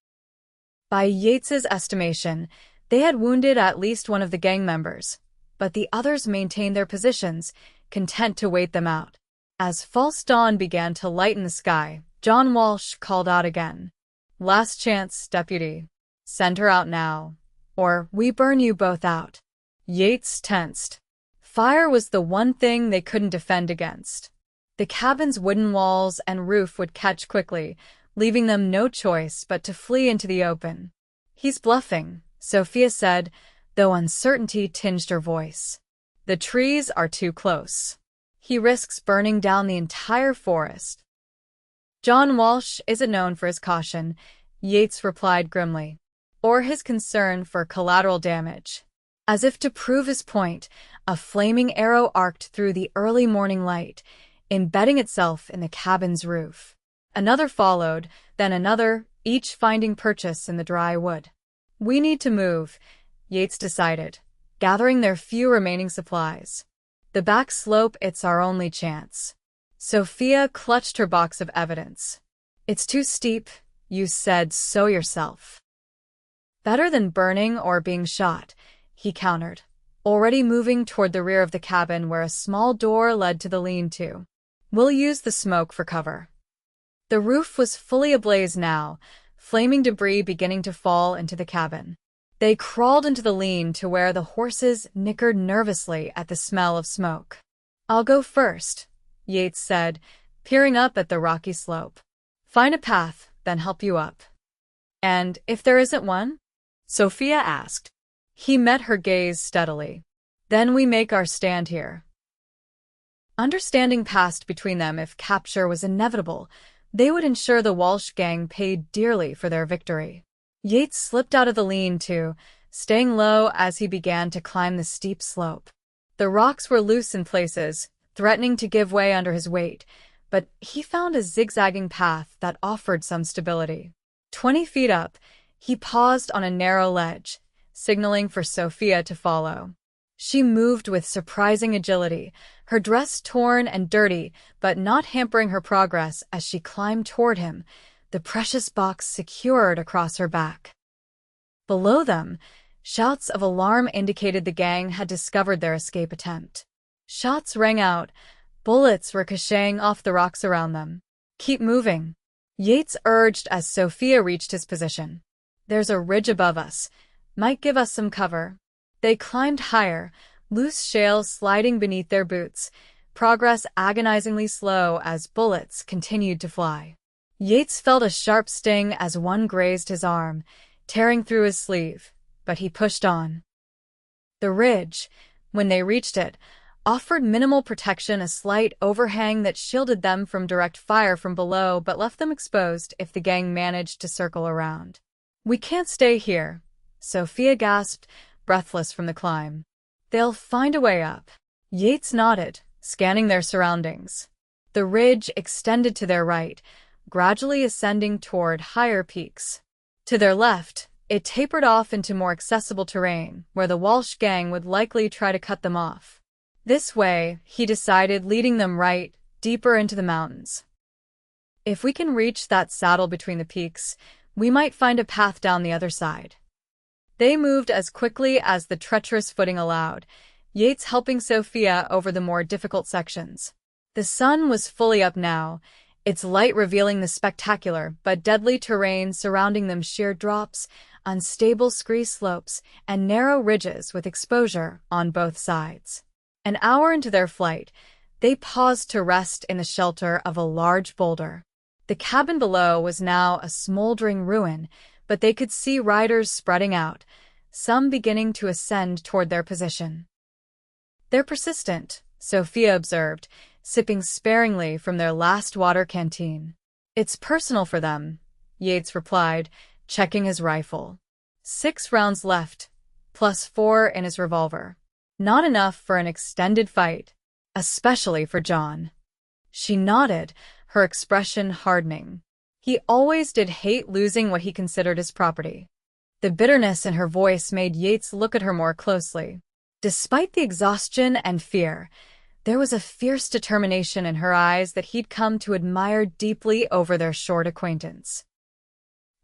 By Yates's estimation, they had wounded at least one of the gang members, but the others maintained their positions, content to wait them out. As false dawn began to lighten the sky, John Walsh called out again. "Last chance, deputy. Send her out now, or we burn you both out." Yates tensed. Fire was the one thing they couldn't defend against. The cabin's wooden walls and roof would catch quickly, leaving them no choice but to flee into the open. "He's bluffing," Sophia said, though uncertainty tinged her voice. "The trees are too close. He risks burning down the entire forest." "John Walsh isn't known for his caution," Yates replied grimly, "or his concern for collateral damage." As if to prove his point, A flaming arrow arced through the early morning light, embedding itself in the cabin's roof. Another followed, then another, each finding purchase in the dry wood. "We need to move," Yates decided, gathering their few remaining supplies. "The back slope, it's our only chance." Sophia clutched her box of evidence. "It's too steep, you said so yourself." "Better than burning or being shot," he countered, already moving toward the rear of the cabin where a small door led to the lean-to. "We'll use the smoke for cover." The roof was fully ablaze now, flaming debris beginning to fall into the cabin. They crawled into the lean to where the horses nickered nervously at the smell of smoke. "I'll go first," Yates said, peering up at the rocky slope. "Find a path, then help you up." "And if there isn't one?" Sophia asked. He met her gaze steadily. "Then we make our stand here." Understanding passed between them. If capture was inevitable, they would ensure the Walsh gang paid dearly for their victory. Yates slipped out of the lean-to, staying low as he began to climb the steep slope. The rocks were loose in places, threatening to give way under his weight, but he found a zigzagging path that offered some stability. 20 feet up, he paused on a narrow ledge, signaling for Sophia to follow. She moved with surprising agility, her dress torn and dirty, but not hampering her progress as she climbed toward him, the precious box secured across her back. Below them, shouts of alarm indicated the gang had discovered their escape attempt. Shots rang out, bullets ricocheting off the rocks around them. "Keep moving," Yates urged as Sophia reached his position. "There's a ridge above us. Might give us some cover." They climbed higher, loose shale sliding beneath their boots, progress agonizingly slow as bullets continued to fly. Yates felt a sharp sting as one grazed his arm, tearing through his sleeve, but he pushed on. The ridge, when they reached it, offered minimal protection, a slight overhang that shielded them from direct fire from below but left them exposed if the gang managed to circle around. "We can't stay here," Sophia gasped, breathless from the climb. "They'll find a way up." Yates nodded, scanning their surroundings. The ridge extended to their right, gradually ascending toward higher peaks. To their left, it tapered off into more accessible terrain, where the Walsh gang would likely try to cut them off. This way, he decided, leading them right, deeper into the mountains. "If we can reach that saddle between the peaks, we might find a path down the other side." They moved as quickly as the treacherous footing allowed, Yates helping Sophia over the more difficult sections. The sun was fully up now, its light revealing the spectacular but deadly terrain surrounding them: sheer drops, unstable scree slopes, and narrow ridges with exposure on both sides. An hour into their flight, they paused to rest in the shelter of a large boulder. The cabin below was now a smoldering ruin, but they could see riders spreading out, some beginning to ascend toward their position. "They're persistent," Sophia observed, sipping sparingly from their last water canteen. "It's personal for them," Yates replied, checking his rifle. 6 rounds left, plus 4 in his revolver. Not enough for an extended fight, especially for John. She nodded, her expression hardening. He always did hate losing what he considered his property. The bitterness in her voice made Yates look at her more closely. Despite the exhaustion and fear, there was a fierce determination in her eyes that he'd come to admire deeply over their short acquaintance.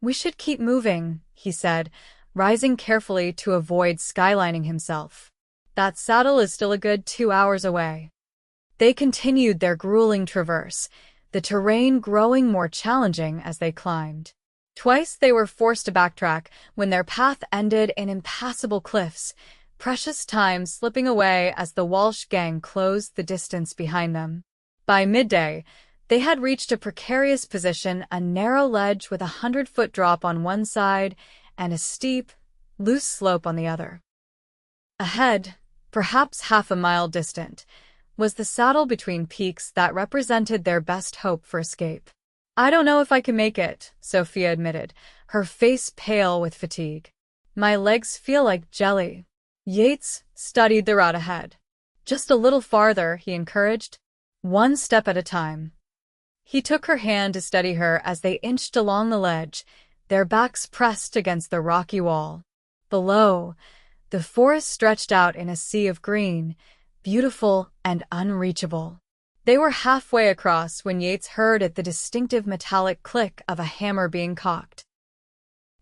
"We should keep moving," he said, rising carefully to avoid skylining himself. "That saddle is still a good 2 hours away." They continued their grueling traverse, the terrain growing more challenging as they climbed. Twice they were forced to backtrack when their path ended in impassable cliffs, precious time slipping away as the Walsh gang closed the distance behind them. By midday, they had reached a precarious position, a narrow ledge with a 100-foot drop on one side and a steep, loose slope on the other. Ahead, perhaps half a mile distant, was the saddle between peaks that represented their best hope for escape. "I don't know if I can make it," Sophia admitted, her face pale with fatigue. "My legs feel like jelly." Yates studied the route ahead. Just a little farther, he encouraged. One step at a time. He took her hand to steady her as they inched along the ledge, their backs pressed against the rocky wall. Below, the forest stretched out in a sea of green, beautiful and unreachable. They were halfway across when Yates heard the distinctive metallic click of a hammer being cocked.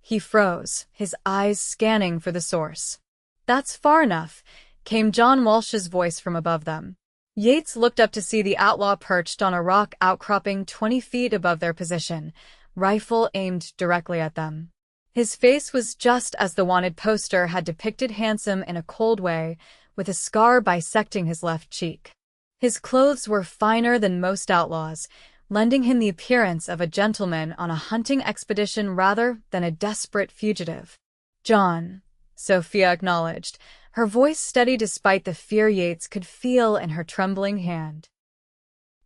He froze, his eyes scanning for the source. "That's far enough," came John Walsh's voice from above them. Yates looked up to see the outlaw perched on a rock outcropping 20 feet above their position, rifle aimed directly at them. His face was just as the wanted poster had depicted, handsome in a cold way, with a scar bisecting his left cheek. His clothes were finer than most outlaws, lending him the appearance of a gentleman on a hunting expedition rather than a desperate fugitive. "John," Sophia acknowledged, her voice steady despite the fear Yates could feel in her trembling hand.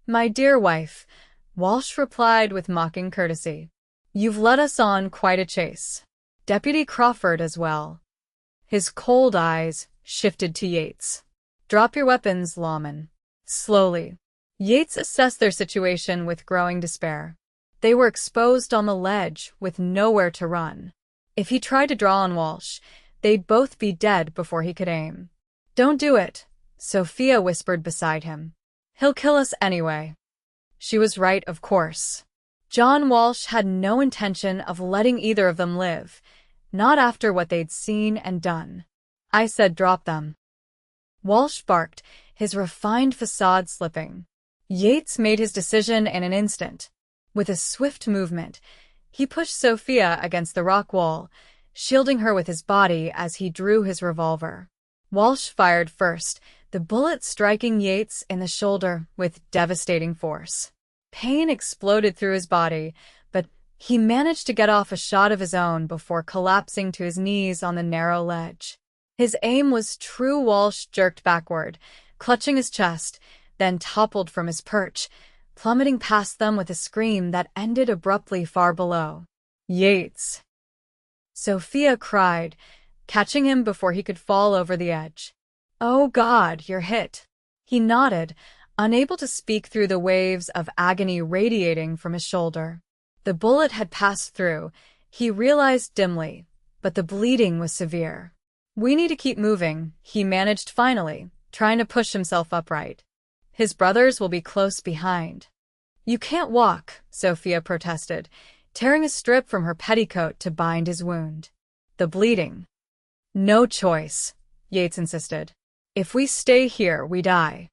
"My dear wife," Walsh replied with mocking courtesy. "You've led us on quite a chase. Deputy Crawford as well." His cold eyes shifted to Yates. "Drop your weapons, lawman." Slowly, Yates assessed their situation with growing despair. They were exposed on the ledge, with nowhere to run. If he tried to draw on Walsh, they'd both be dead before he could aim. "Don't do it," Sophia whispered beside him. "He'll kill us anyway." She was right, of course. John Walsh had no intention of letting either of them live, not after what they'd seen and done. "I said drop them." Walsh barked, his refined facade slipping. Yates made his decision in an instant. With a swift movement, he pushed Sophia against the rock wall, shielding her with his body as he drew his revolver. Walsh fired first, the bullet striking Yates in the shoulder with devastating force. Pain exploded through his body, but he managed to get off a shot of his own before collapsing to his knees on the narrow ledge. His aim was true. Walsh jerked backward, clutching his chest, then toppled from his perch, plummeting past them with a scream that ended abruptly far below. "Yates!" Sophia cried, catching him before he could fall over the edge. "Oh God, you're hit." He nodded, unable to speak through the waves of agony radiating from his shoulder. The bullet had passed through, he realized dimly, but the bleeding was severe. "We need to keep moving," he managed finally, trying to push himself upright. "His brothers will be close behind." "You can't walk," Sophia protested, tearing a strip from her petticoat to bind his wound. "The bleeding." "No choice," Yates insisted. "If we stay here, we die."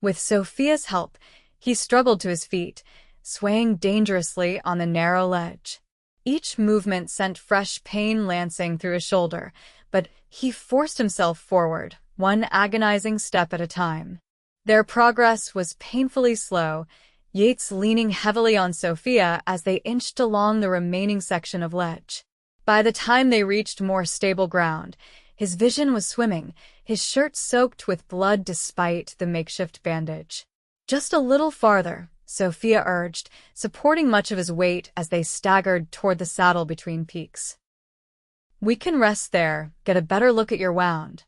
With Sophia's help, he struggled to his feet, swaying dangerously on the narrow ledge. Each movement sent fresh pain lancing through his shoulder, but he forced himself forward, one agonizing step at a time. Their progress was painfully slow, Yates leaning heavily on Sophia as they inched along the remaining section of ledge. By the time they reached more stable ground, his vision was swimming, his shirt soaked with blood despite the makeshift bandage. "Just a little farther," Sophia urged, supporting much of his weight as they staggered toward the saddle between peaks. "We can rest there, get a better look at your wound."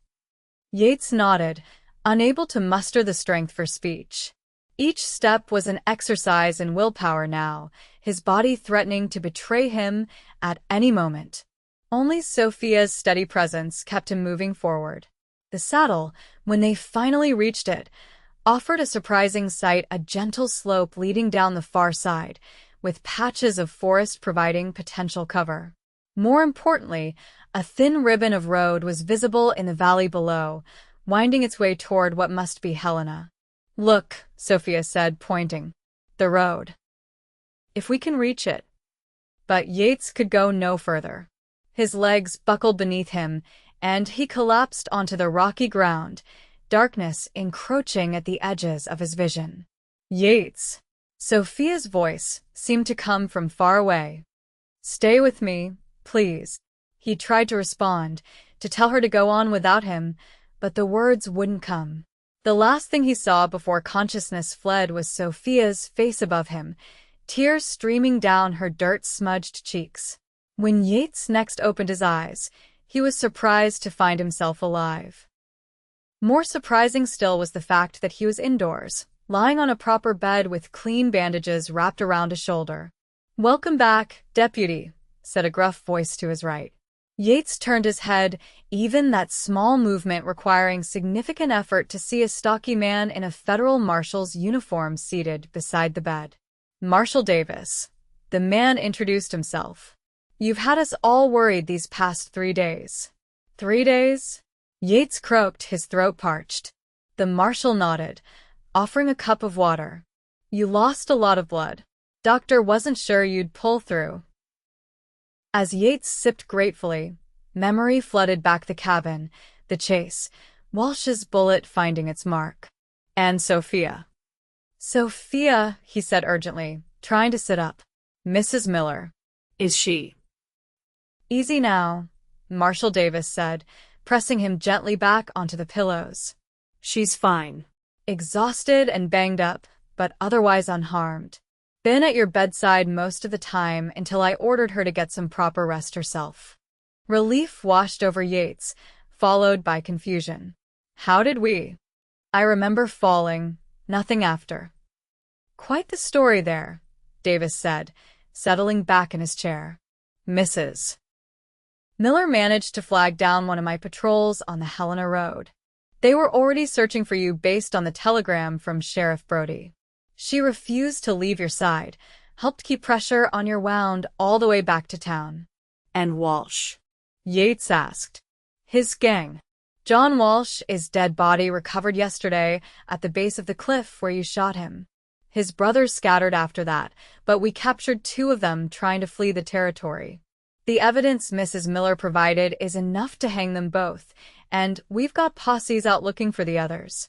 Yates nodded, unable to muster the strength for speech. Each step was an exercise in willpower now, his body threatening to betray him at any moment. Only Sophia's steady presence kept him moving forward. The saddle, when they finally reached it, offered a surprising sight, a gentle slope leading down the far side, with patches of forest providing potential cover. More importantly, a thin ribbon of road was visible in the valley below, winding its way toward what must be Helena. "Look," Sophia said, pointing. "The road. If we can reach it." But Yates could go no further. His legs buckled beneath him, and he collapsed onto the rocky ground, darkness encroaching at the edges of his vision. "Yates!" Sophia's voice seemed to come from far away. "Stay with me, please." He tried to respond, to tell her to go on without him, but the words wouldn't come. The last thing he saw before consciousness fled was Sophia's face above him, tears streaming down her dirt-smudged cheeks. When Yates next opened his eyes, he was surprised to find himself alive. More surprising still was the fact that he was indoors, lying on a proper bed with clean bandages wrapped around his shoulder. "Welcome back, deputy," said a gruff voice to his right. Yates turned his head, even that small movement requiring significant effort to see a stocky man in a federal marshal's uniform seated beside the bed. "Marshal Davis." The man introduced himself. "You've had us all worried these past 3 days." 3 days? Yates croaked, his throat parched. The marshal nodded, offering a cup of water. "You lost a lot of blood. Doctor wasn't sure you'd pull through." As Yates sipped gratefully, memory flooded back the cabin, the chase, Walsh's bullet finding its mark. "And Sophia." "Sophia," he said urgently, trying to sit up. "Mrs. Miller." Is she?" "Easy now," Marshal Davis said, pressing him gently back onto the pillows. "She's fine." "Exhausted and banged up, but otherwise unharmed. Been at your bedside most of the time until I ordered her to get some proper rest herself." Relief washed over Yates, followed by confusion. "How did we?" "I remember falling, nothing after." "Quite the story there," Davis said, settling back in his chair. "Mrs. Miller managed to flag down one of my patrols on the Helena Road. They were already searching for you based on the telegram from Sheriff Brody. She refused to leave your side, helped keep pressure on your wound all the way back to town." "And Walsh?" Yates asked. "His gang. John Walsh, his dead body recovered yesterday at the base of the cliff where you shot him. His brothers scattered after that, but we captured 2 of them trying to flee the territory. The evidence Mrs. Miller provided is enough to hang them both, and we've got posses out looking for the others."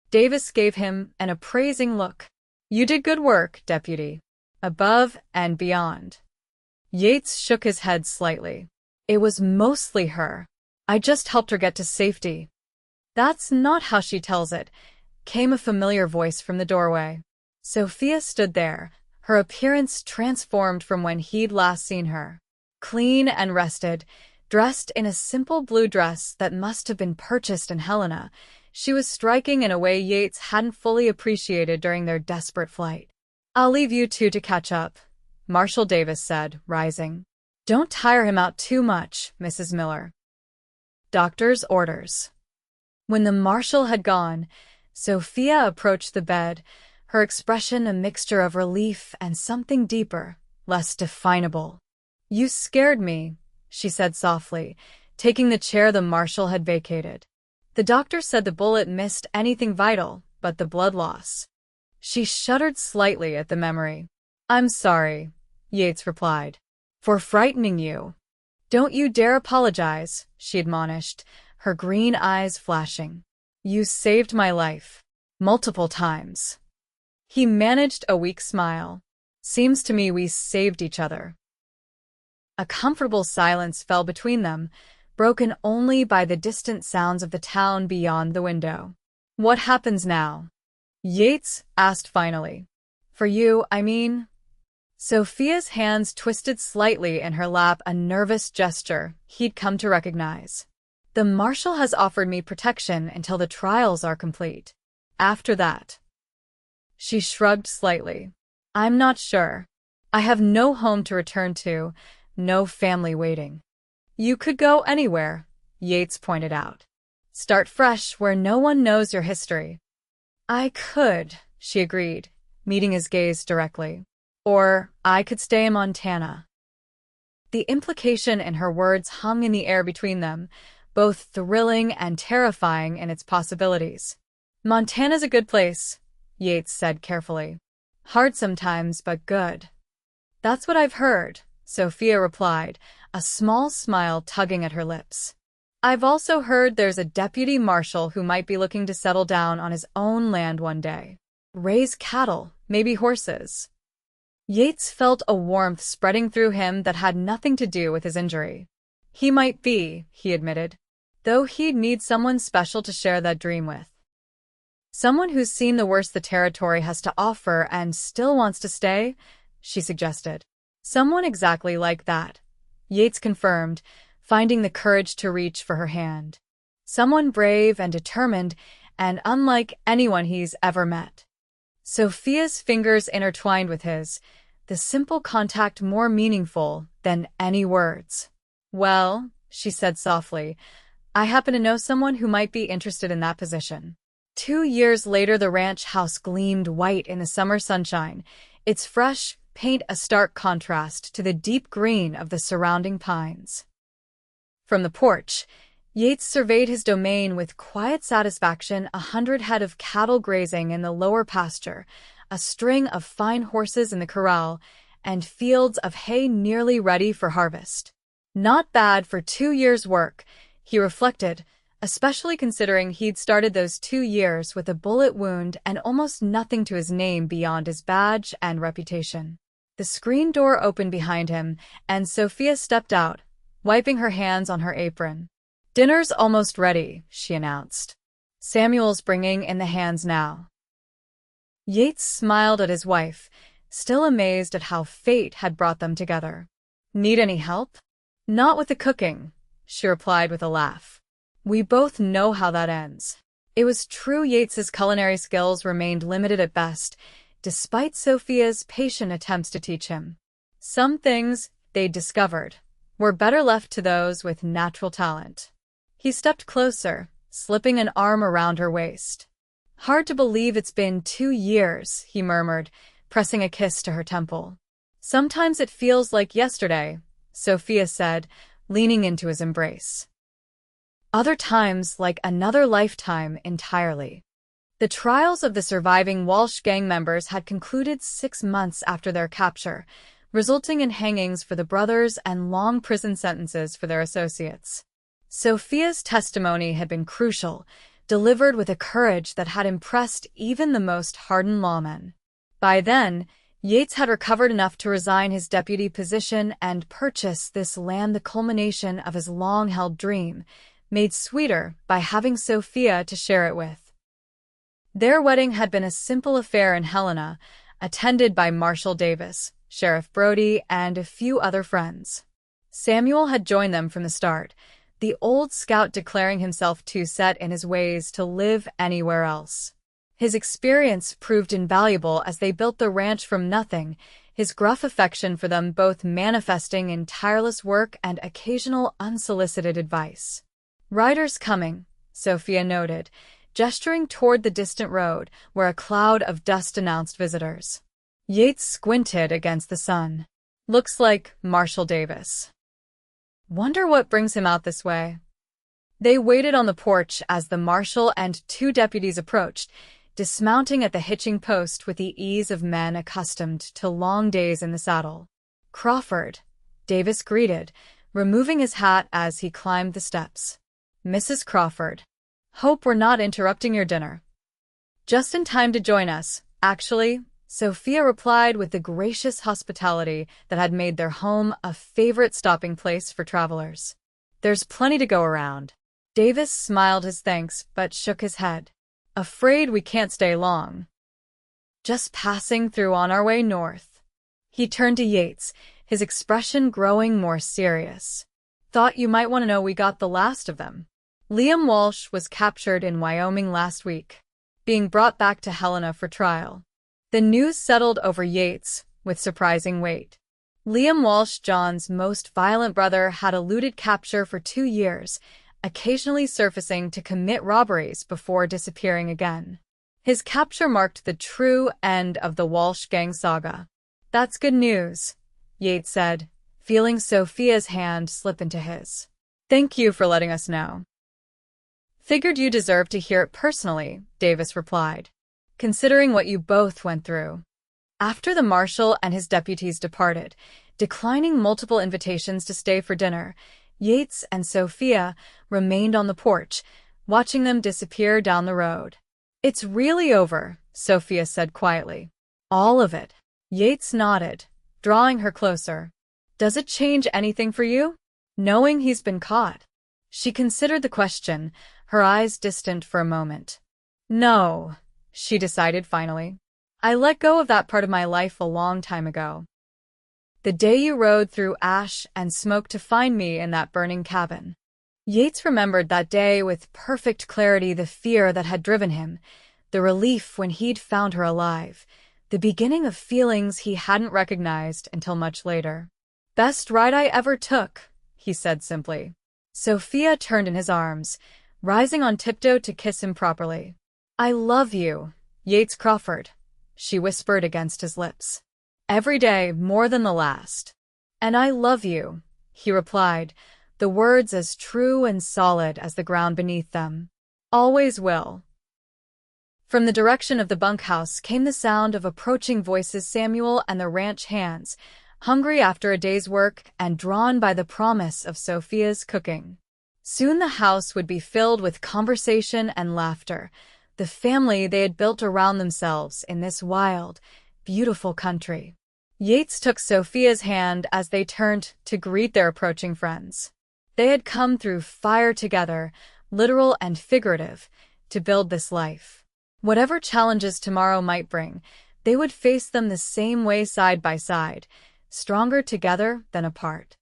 Davis gave him an appraising look. "You did good work, deputy. Above and beyond." Yates shook his head slightly. "It was mostly her. I just helped her get to safety." "That's not how she tells it," came a familiar voice from the doorway. Sophia stood there, her appearance transformed from when he'd last seen her. Clean and rested, dressed in a simple blue dress that must have been purchased in Helena, she was striking in a way Yates hadn't fully appreciated during their desperate flight. "I'll leave you 2 to catch up," Marshal Davis said, rising. "Don't tire him out too much, Mrs. Miller." Doctor's orders. When the marshal had gone, Sophia approached the bed, her expression a mixture of relief and something deeper, less definable. "You scared me," she said softly, taking the chair the marshal had vacated. "The doctor said the bullet missed anything vital, but the blood loss." She shuddered slightly at the memory. "I'm sorry," Yates replied, "for frightening you." "Don't you dare apologize," she admonished, her green eyes flashing. "You saved my life. Multiple times." He managed a weak smile. "Seems to me we saved each other." A comfortable silence fell between them, broken only by the distant sounds of the town beyond the window. "What happens now?" Yates asked finally. "For you, I mean?" Sophia's hands twisted slightly in her lap, a nervous gesture he'd come to recognize. "The marshal has offered me protection until the trials are complete. After that." She shrugged slightly. "I'm not sure. I have no home to return to, no family waiting." "You could go anywhere," Yates pointed out. "Start fresh where no one knows your history." "I could," she agreed, meeting his gaze directly. "Or I could stay in Montana." The implication in her words hung in the air between them, both thrilling and terrifying in its possibilities. "Montana's a good place," Yates said carefully. "Hard sometimes, but good." "That's what I've heard," Sophia replied, a small smile tugging at her lips. "I've also heard there's a deputy marshal who might be looking to settle down on his own land one day. Raise cattle, maybe horses." Yates felt a warmth spreading through him that had nothing to do with his injury. "He might be," he admitted, "though he'd need someone special to share that dream with. Someone who's seen the worst the territory has to offer and still wants to stay," she suggested. "Someone exactly like that," Yates confirmed, finding the courage to reach for her hand. Someone brave and determined, and unlike anyone he's ever met. Sophia's fingers intertwined with his, the simple contact more meaningful than any words. "Well," she said softly, "I happen to know someone who might be interested in that position." 2 years later, the ranch house gleamed white in the summer sunshine, its fresh paint a stark contrast to the deep green of the surrounding pines. From the porch, Yates surveyed his domain with quiet satisfaction: 100 head of cattle grazing in the lower pasture, a string of fine horses in the corral, and fields of hay nearly ready for harvest. Not bad for 2 years' work, he reflected, especially considering he'd started those 2 years with a bullet wound and almost nothing to his name beyond his badge and reputation. The screen door opened behind him, and Sophia stepped out, wiping her hands on her apron. "Dinner's almost ready," she announced. "Samuel's bringing in the hands now." Yates smiled at his wife, still amazed at how fate had brought them together. "Need any help?" "Not with the cooking," she replied with a laugh. "We both know how that ends." It was true Yates's culinary skills remained limited at best, despite Sophia's patient attempts to teach him. Some things, they'd discovered, were better left to those with natural talent. He stepped closer, slipping an arm around her waist. "Hard to believe it's been 2 years, he murmured, pressing a kiss to her temple. "Sometimes it feels like yesterday," Sophia said, leaning into his embrace. "Other times like another lifetime entirely." The trials of the surviving Walsh gang members had concluded 6 months after their capture, resulting in hangings for the brothers and long prison sentences for their associates. Sophia's testimony had been crucial, delivered with a courage that had impressed even the most hardened lawmen. By then, Yates had recovered enough to resign his deputy position and purchase this land, the culmination of his long-held dream, made sweeter by having Sophia to share it with. Their wedding had been a simple affair in Helena, attended by Marshal Davis, Sheriff Brody, and a few other friends. Samuel had joined them from the start, the old scout declaring himself too set in his ways to live anywhere else. His experience proved invaluable as they built the ranch from nothing, his gruff affection for them both manifesting in tireless work and occasional unsolicited advice. "Riders coming," Sophia noted, gesturing toward the distant road where a cloud of dust announced visitors. Yates squinted against the sun. "Looks like Marshal Davis. Wonder what brings him out this way." They waited on the porch as the marshal and 2 deputies approached, dismounting at the hitching post with the ease of men accustomed to long days in the saddle. "Crawford," Davis greeted, removing his hat as he climbed the steps. "Mrs. Crawford. Hope we're not interrupting your dinner." "Just in time to join us, actually," Sophia replied with the gracious hospitality that had made their home a favorite stopping place for travelers. "There's plenty to go around." Davis smiled his thanks but shook his head. "Afraid we can't stay long. Just passing through on our way north." He turned to Yates, his expression growing more serious. "Thought you might want to know we got the last of them." Liam Walsh was captured in Wyoming last week, being brought back to Helena for trial. The news settled over Yates with surprising weight. Liam Walsh, John's most violent brother, had eluded capture for 2 years, occasionally surfacing to commit robberies before disappearing again. His capture marked the true end of the Walsh gang saga. "That's good news," Yates said, feeling Sophia's hand slip into his. "Thank you for letting us know." "Figured you deserved to hear it personally," Davis replied, "considering what you both went through." After the marshal and his deputies departed, declining multiple invitations to stay for dinner, Yates and Sophia remained on the porch, watching them disappear down the road. "It's really over," Sophia said quietly. "All of it." Yates nodded, drawing her closer. "Does it change anything for you, knowing he's been caught?" She considered the question, her eyes distant for a moment. "No," she decided finally. "I let go of that part of my life a long time ago. The day you rode through ash and smoke to find me in that burning cabin. Yates remembered that day with perfect clarity, the fear that had driven him, the relief when he'd found her alive, the beginning of feelings he hadn't recognized until much later. "Best ride I ever took," he said simply. Sophia turned in his arms, rising on tiptoe to kiss him properly. "I love you, Yates Crawford," she whispered against his lips. "Every day more than the last." "And I love you," he replied, the words as true and solid as the ground beneath them. "Always will." From the direction of the bunkhouse came the sound of approaching voices. Samuel and the ranch hands, hungry after a day's work and drawn by the promise of Sophia's cooking. Soon the house would be filled with conversation and laughter, the family they had built around themselves in this wild, beautiful country. Yates took Sophia's hand as they turned to greet their approaching friends. They had come through fire together, literal and figurative, to build this life. Whatever challenges tomorrow might bring, they would face them the same way, side by side, stronger together than apart.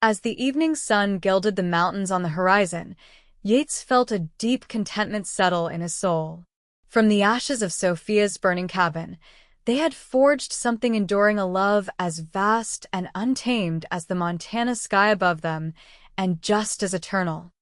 As the evening sun gilded the mountains on the horizon, Yates felt a deep contentment settle in his soul. From the ashes of Sophia's burning cabin, they had forged something enduring, a love as vast and untamed as the Montana sky above them, and just as eternal.